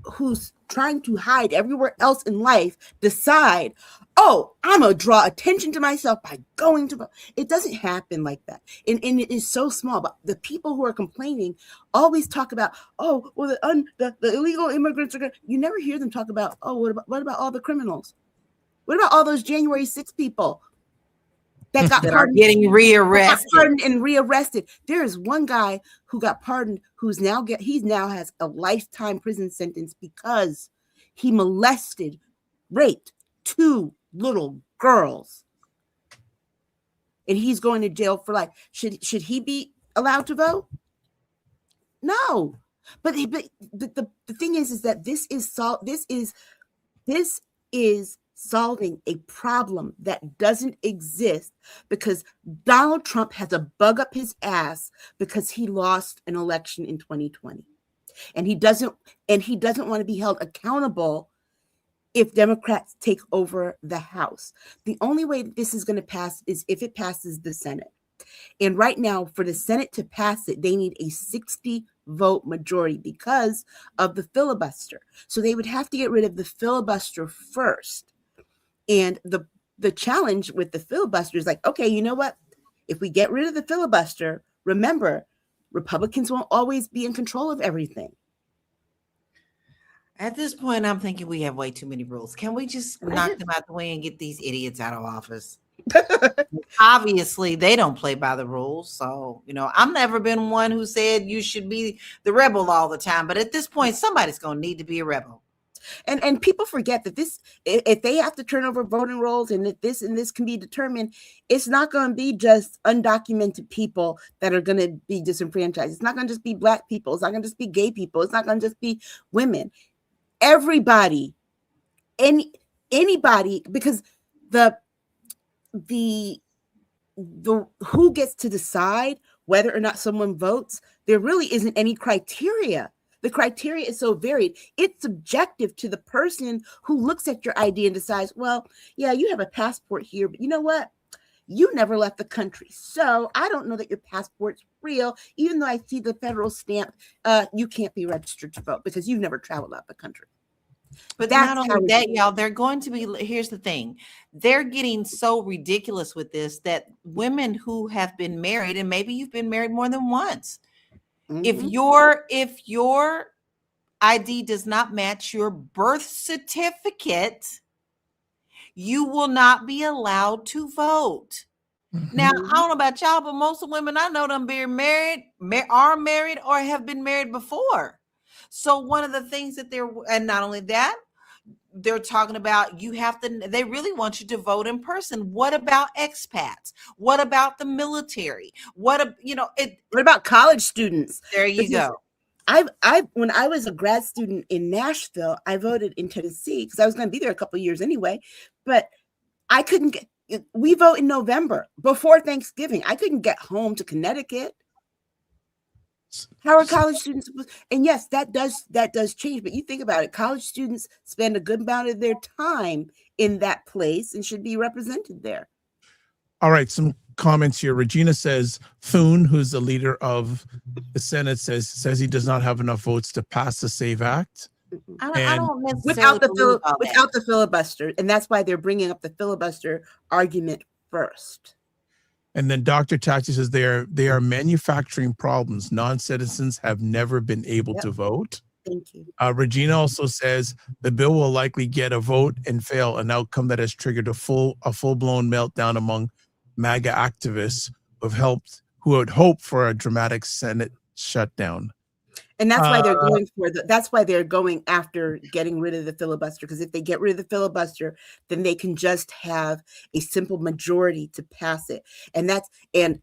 who's trying to hide everywhere else in life decide, oh, I'm gonna draw attention to myself by going to vote. It doesn't happen like that. And it is so small. But the people who are complaining always talk about, oh, well, the illegal immigrants are gonna, you never hear them talk about, oh, what about all the criminals? What about all those January 6 people that got pardoned, getting rearrested and rearrested? There is one guy who got pardoned who's now has a lifetime prison sentence because he molested, raped 2 little girls, and he's going to jail for life. Should he be allowed to vote? No, but the thing is that this is solving a problem that doesn't exist because Donald Trump has a bug up his ass because he lost an election in 2020, and he doesn't want to be held accountable if Democrats take over the House. The only way this is going to pass is if it passes the Senate. And right now, for the Senate to pass it, they need a 60-vote majority because of the filibuster. So they would have to get rid of the filibuster first. And the challenge with the filibuster is like, okay, you know what? If we get rid of the filibuster, remember, Republicans won't always be in control of everything. At this point, I'm thinking we have way too many rules. Can we just knock them out the way and get these idiots out of office? Obviously, they don't play by the rules. So, I've never been one who said you should be the rebel all the time. But at this point, somebody's going to need to be a rebel. And people forget that if they have to turn over voting rolls and that this can be determined, it's not going to be just undocumented people that are going to be disenfranchised. It's not going to just be Black people. It's not going to just be gay people. It's not going to just be women. Everybody, anybody, because the who gets to decide whether or not someone votes, there really isn't any criteria. The criteria is so varied. It's subjective to the person who looks at your ID and decides, well, yeah, you have a passport here, but you know what? You never left the country. So I don't know that your passport's real. Even though I see the federal stamp, you can't be registered to vote because you've never traveled out the country. But not only that, y'all, they're going to be, here's the thing. They're getting so ridiculous with this that women who have been married, and maybe you've been married more than once, if your ID does not match your birth certificate, you will not be allowed to vote. Now, I don't know about y'all, but most of the women I know done been married, are married, or have been married before. So one of the things that and not only that, they're talking about they really want you to vote in person. What about expats? What about the military? What about college students? There you go. When I was a grad student in Nashville, I voted in Tennessee because I was going to be there a couple of years anyway, but I couldn't we vote in November before Thanksgiving. I couldn't get home to Connecticut. How are college students supposed? And yes, that does change. But you think about it, college students spend a good amount of their time in that place and should be represented there. All right, some comments here. Regina says Thune, who's the leader of the Senate, says he does not have enough votes to pass the SAVE Act. I don't necessarily without the filibuster, and that's why they're bringing up the filibuster argument first. And then Dr. Tachi says they are manufacturing problems. Non-citizens have never been able to vote. Thank you. Regina also says the bill will likely get a vote and fail, an outcome that has triggered a full-blown meltdown among MAGA activists who had hoped for a dramatic Senate shutdown. And that's why they're going after getting rid of the filibuster, because if they get rid of the filibuster, then they can just have a simple majority to pass it. And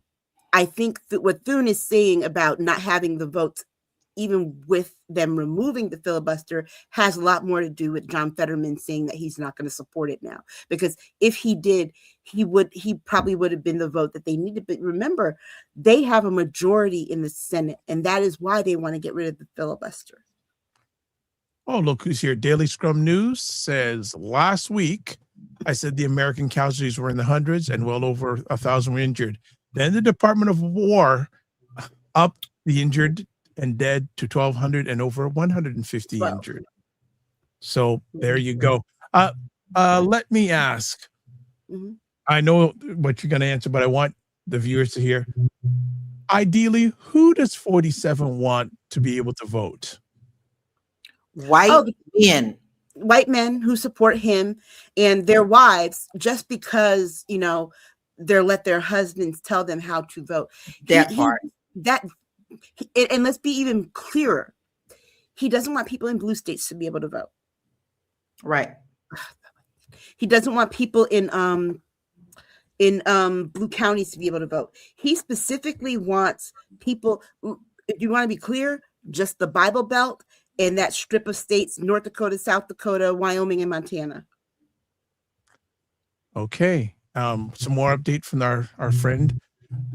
I think that what Thune is saying about not having the votes, even with them removing the filibuster, has a lot more to do with John Fetterman saying that he's not going to support it now. Because if he did, he probably would have been the vote that they needed. But remember, they have a majority in the Senate, and that is why they want to get rid of the filibuster. Oh, look who's here. Daily Scrum News says, last week, I said the American casualties were in the hundreds and well over 1,000 were injured. Then the Department of War upped the injured and dead to 1,200 and over 150 injured. So there you go. Let me ask. Mhm. I know what you're going to answer, but I want the viewers to hear. Ideally, who does 47 want to be able to vote? White men. White men who support him and their wives, just because, you know, they're let their husbands tell them how to vote. That part. And let's be even clearer. He doesn't want people in blue states to be able to vote. Right. He doesn't want people in blue counties to be able to vote. He specifically wants people, if you want to be clear, just the Bible Belt and that strip of states, North Dakota, South Dakota, Wyoming, and Montana. Okay. Some more update from our friend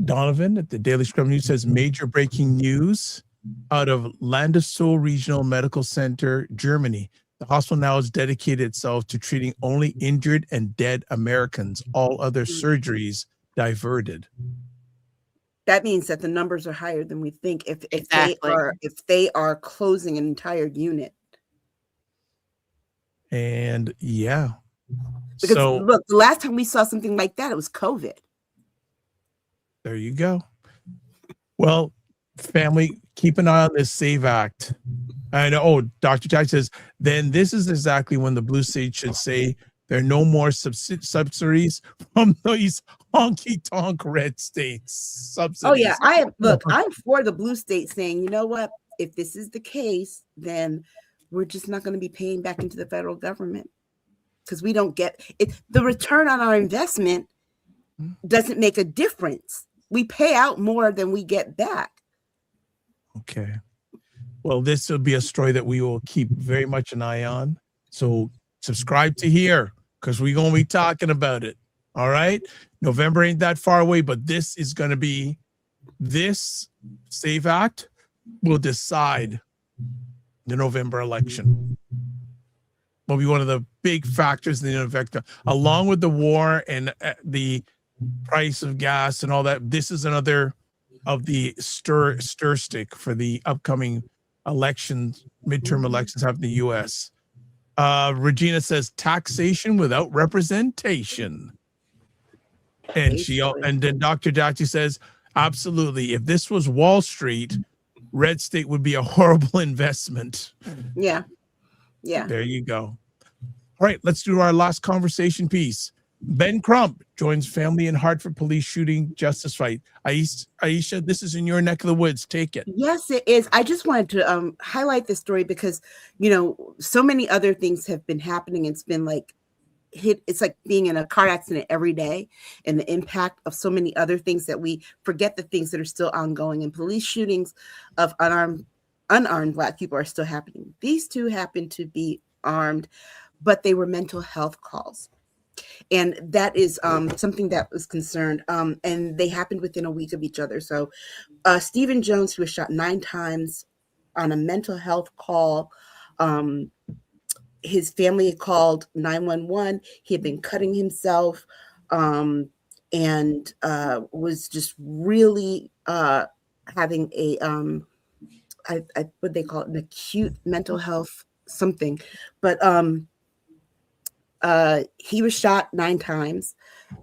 Donovan at the Daily Scrum News says major breaking news out of Landstuhl Regional Medical Center, Germany. The hospital now has dedicated itself to treating only injured and dead Americans, all other surgeries diverted. That means that the numbers are higher than we think if Exactly. they are closing an entire unit. And yeah. Because So look, the last time we saw something like that, it was COVID. there you go. Well, family, keep an eye on this SAVE Act. I know. Oh, Dr. Jack says, then this is exactly when the blue state should say there are no more subsidies from these honky tonk red states. Subsidies. Oh yeah, I'm for the blue state saying, you know what? If this is the case, then we're just not going to be paying back into the federal government because we don't get it. The return on our investment doesn't make a difference. We pay out more than we get back. Okay. Well, this will be a story that we will keep very much an eye on. So subscribe to here because we're going to be talking about it. All right. November ain't that far away, but this is going to be, this SAVE Act will decide the November election. Will be one of the big factors in the effect, along with the war and the price of gas and all that. This is another of the stir stick for the upcoming elections, midterm elections happening in the U.S. Regina says taxation without representation. And then Dr. Dachi says, absolutely. If this was Wall Street, red state would be a horrible investment. Yeah. Yeah. There you go. All right, let's do our last conversation piece. Ben Crump joins family in Hartford police shooting justice fight. Aisha, this is in your neck of the woods. Take it. Yes, it is. I just wanted to highlight this story because, you know, so many other things have been happening. It's been like it's like being in a car accident every day, and the impact of so many other things that we forget the things that are still ongoing. And police shootings of unarmed Black people are still happening. These two happen to be armed, but they were mental health calls. And that is something that was concerned. And they happened within a week of each other. So Stephen Jones, who was shot 9 times on a mental health call, his family had called 911. He had been cutting himself and was just really having a, what they call it, an acute mental health something. But he was shot 9 times.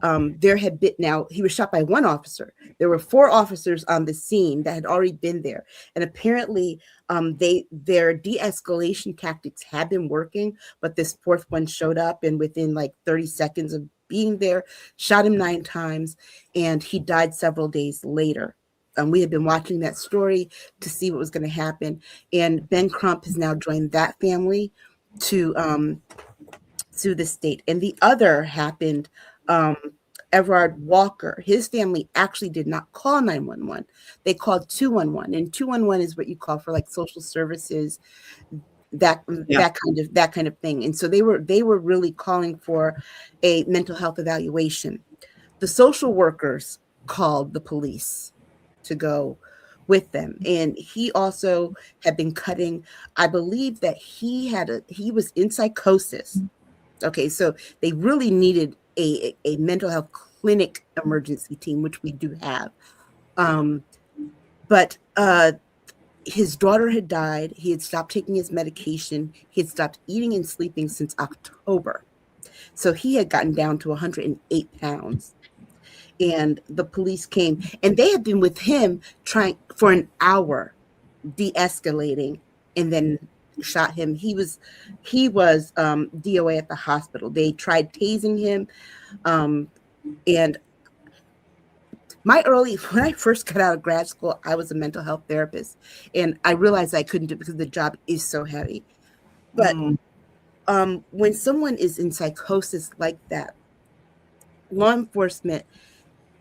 There had been, now he was shot by 1 officer. There were 4 officers on the scene that had already been there. And apparently their de-escalation tactics had been working, but this 4th one showed up and within like 30 seconds of being there, shot him 9 times, and he died several days later. We had been watching that story to see what was going to happen. And Ben Crump has now joined that family to sue the state. And the other happened, Everard Walker, his family actually did not call 911. They called 211, and 211 is what you call for like social services, that kind of thing. And so they were really calling for a mental health evaluation. The social workers called the police to go with them. And he also had been cutting, I believe that he was in psychosis. Okay, so they really needed a mental health clinic emergency team, which we do have. But his daughter had died. He had stopped taking his medication. He had stopped eating and sleeping since October. So he had gotten down to 108 pounds. And the police came, and they had been with him trying for an hour, de-escalating, and then shot him. He was DOA at the hospital. They tried tasing him. And when I first got out of grad school, I was a mental health therapist, and I realized I couldn't do it because the job is so heavy. But when someone is in psychosis like that, law enforcement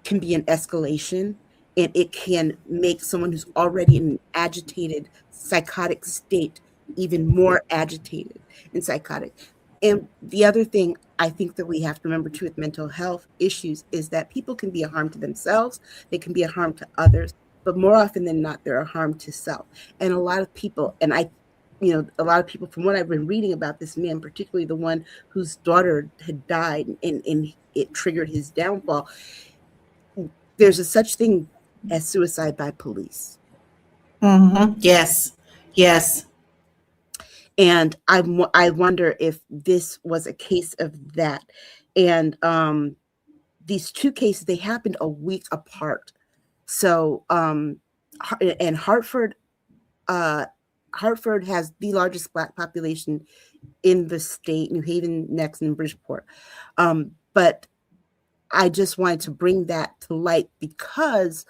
can be an escalation, and it can make someone who's already in an agitated, psychotic state even more agitated and psychotic. And the other thing I think that we have to remember too with mental health issues is that people can be a harm to themselves, they can be a harm to others, but more often than not, they're a harm to self. And a lot of people, a lot of people, from what I've been reading about this man, particularly the one whose daughter had died and it triggered his downfall, there's a such thing as suicide by police. Yes. And I wonder if this was a case of that. And these two cases, they happened a week apart. So, and Hartford has the largest Black population in the state, New Haven next, and Bridgeport. But I just wanted to bring that to light because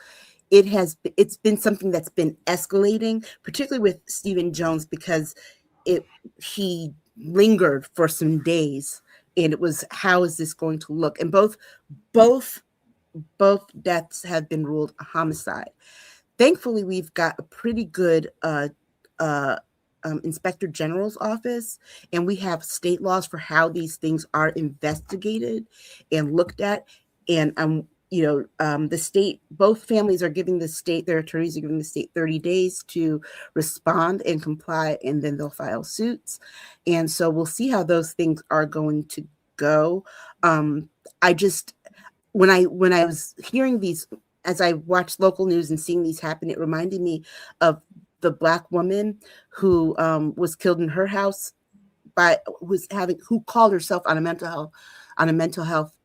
it's been something that's been escalating, particularly with Stephen Jones, because he lingered for some days, and it was, how is this going to look? And both deaths have been ruled a homicide. Thankfully, we've got a pretty good Inspector General's office, and we have state laws for how these things are investigated and looked at. And the state, both families are giving the state, their attorneys are giving the state 30 days to respond and comply, and then they'll file suits. And so we'll see how those things are going to go. When I was hearing these, as I watched local news and seeing these happen, it reminded me of the Black woman who was killed in her house who called herself on a mental health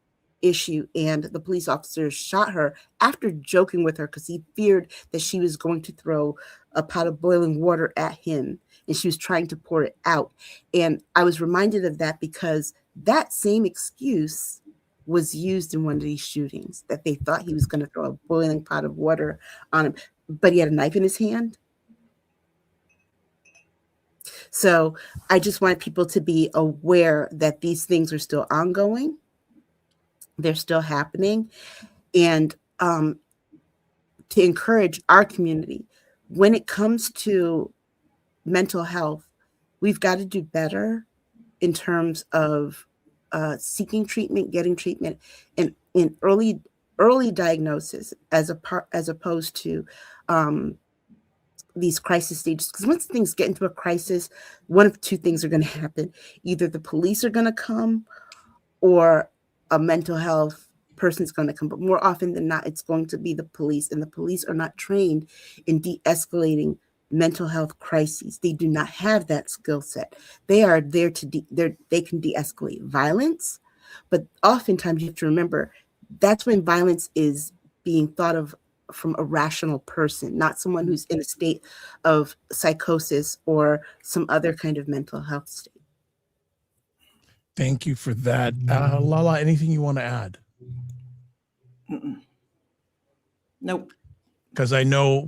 issue, and the police officer shot her after joking with her because he feared that she was going to throw a pot of boiling water at him, and she was trying to pour it out. And I was reminded of that because that same excuse was used in one of these shootings, that they thought he was going to throw a boiling pot of water on him, but he had a knife in his hand. So I just want people to be aware that these things are still ongoing. They're still happening. And to encourage our community, when it comes to mental health, we've got to do better in terms of seeking treatment, getting treatment, and in early diagnosis as opposed to these crisis stages. Because once things get into a crisis, one of two things are going to happen. Either the police are going to come or a mental health person is going to come. But more often than not, it's going to be the police. And the police are not trained in de-escalating mental health crises. They do not have that skill set. They are there they can de-escalate violence. But oftentimes you have to remember that's when violence is being thought of from a rational person, not someone who's in a state of psychosis or some other kind of mental health state. Thank you for that. Lala, anything you want to add? Nope. Because I know,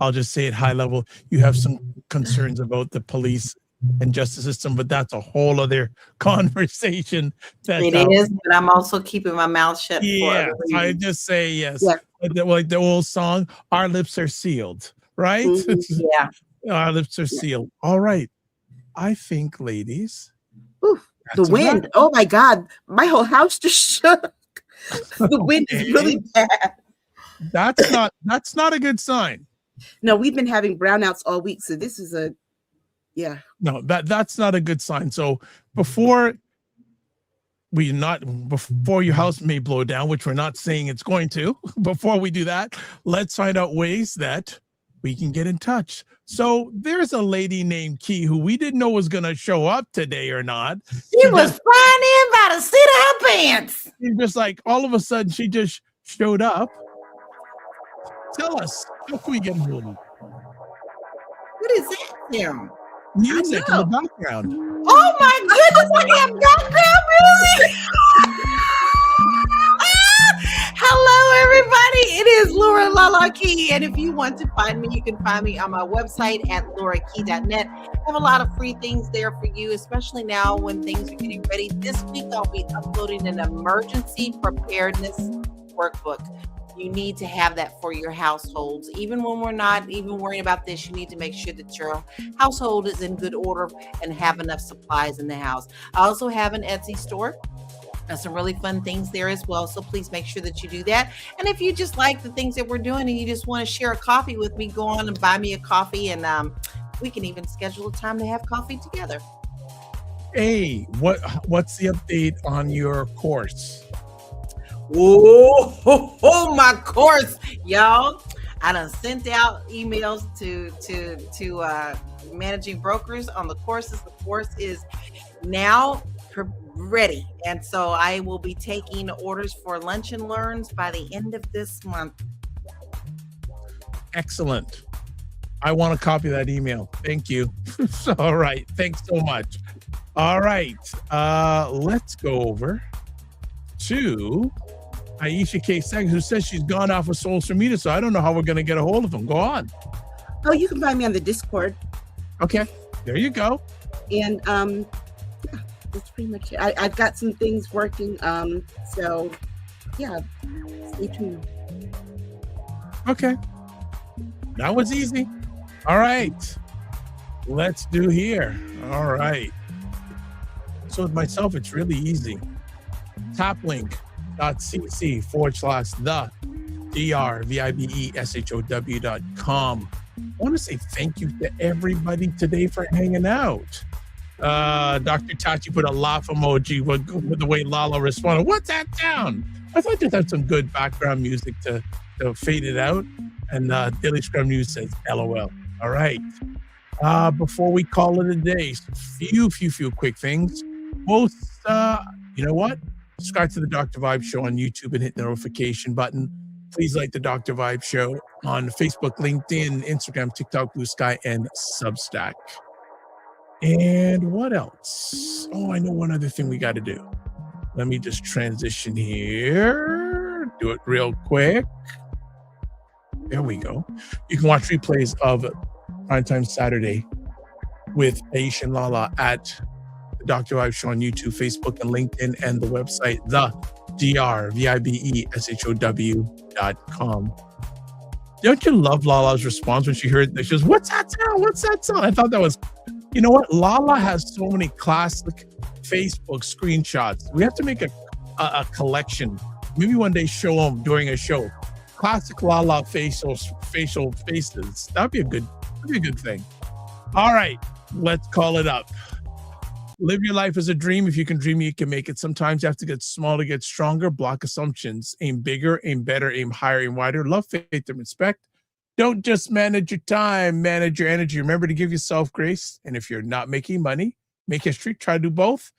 I'll just say at high level, you have some concerns about the police and justice system, but that's a whole other conversation. It is, but I'm also keeping my mouth shut. Yeah, I just say yes. Yeah. Like the old song, our lips are sealed, right? Yeah. Our lips are sealed. All right. I think, ladies. Oof, the wind. Oh my God. My whole house just shook. The wind is really bad. That's not a good sign. No, we've been having brownouts all week. So this is no, that's not a good sign. So before your house may blow down, which we're not saying it's going to, before we do that, let's find out ways that we can get in touch. So there's a lady named Key who we didn't know was going to show up today or not. She was flying in by the seat of her pants. And just like all of a sudden, she just showed up. Tell us, how can we get moving? What is that, Tim? Music in the background. Oh my goodness, I have background music. Hello, everybody. It is Laura Lala Key. And if you want to find me, you can find me on my website at laurakey.net. I have a lot of free things there for you, especially now when things are getting ready. This week, I'll be uploading an emergency preparedness workbook. You need to have that for your households. Even when we're not even worrying about this, you need to make sure that your household is in good order and have enough supplies in the house. I also have an Etsy store. There's some really fun things there as well. So please make sure that you do that. And if you just like the things that we're doing and you just want to share a coffee with me, go on and buy me a coffee. And we can even schedule a time to have coffee together. Hey, what's the update on your course? Oh, my course, y'all. I done sent out emails to managing brokers on the courses. The course is now ready. And so I will be taking orders for Lunch and Learns by the end of this month. Excellent. I want to copy that email. Thank you. All right. Thanks so much. All right. Let's go over to Aisha K. Sag, who says she's gone off of social media, so I don't know how we're going to get a hold of them. Go on. Oh, you can find me on the Discord. Okay. There you go. And yeah, that's pretty much it. I've got some things working. So yeah, stay tuned. Okay. That was easy. All right. Let's do here. All right. So with myself, it's really easy. Taplink.cc/the drvibeshow.com. I want to say thank you to everybody today for hanging out. Dr. Tachi put a laugh emoji with the way Lala responded. What's that sound? I thought this had some good background music to fade it out. And Daily Scrum News says LOL. All right. Before we call it a day, few quick things. Both, you know what? Subscribe to the Dr. Vibe Show on YouTube and hit the notification button. Please like the Dr. Vibe Show on Facebook, LinkedIn, Instagram, TikTok, Blue Sky, and Substack. And what else? Oh, I know one other thing we got to do. Let me just transition here. Do it real quick. There we go. You can watch replays of Primetime Saturday with Aisha and Lala at the Dr. Vibe Show on YouTube, Facebook, and LinkedIn, and the website, the drvibeshow.com. Don't you love Lala's response when she heard that? She goes, what's that sound? What's that sound? I thought that was, you know what? Lala has so many classic Facebook screenshots. We have to make a collection. Maybe one day show them during a show. Classic Lala facial faces. That'd be a good thing. All right, let's call it up. Live your life as a dream. If you can dream, you can make it. Sometimes you have to get small to get stronger. Block assumptions. Aim bigger, aim better, aim higher, aim wider. Love, faith, and respect. Don't just manage your time, manage your energy. Remember to give yourself grace. And if you're not making money, make history. Try to do both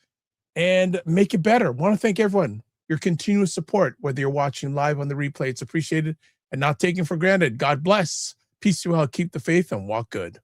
and make it better. Want to thank everyone. Your continuous support, whether you're watching live on the replay, it's appreciated and not taken for granted. God bless. Peace to you all. Keep the faith and walk good.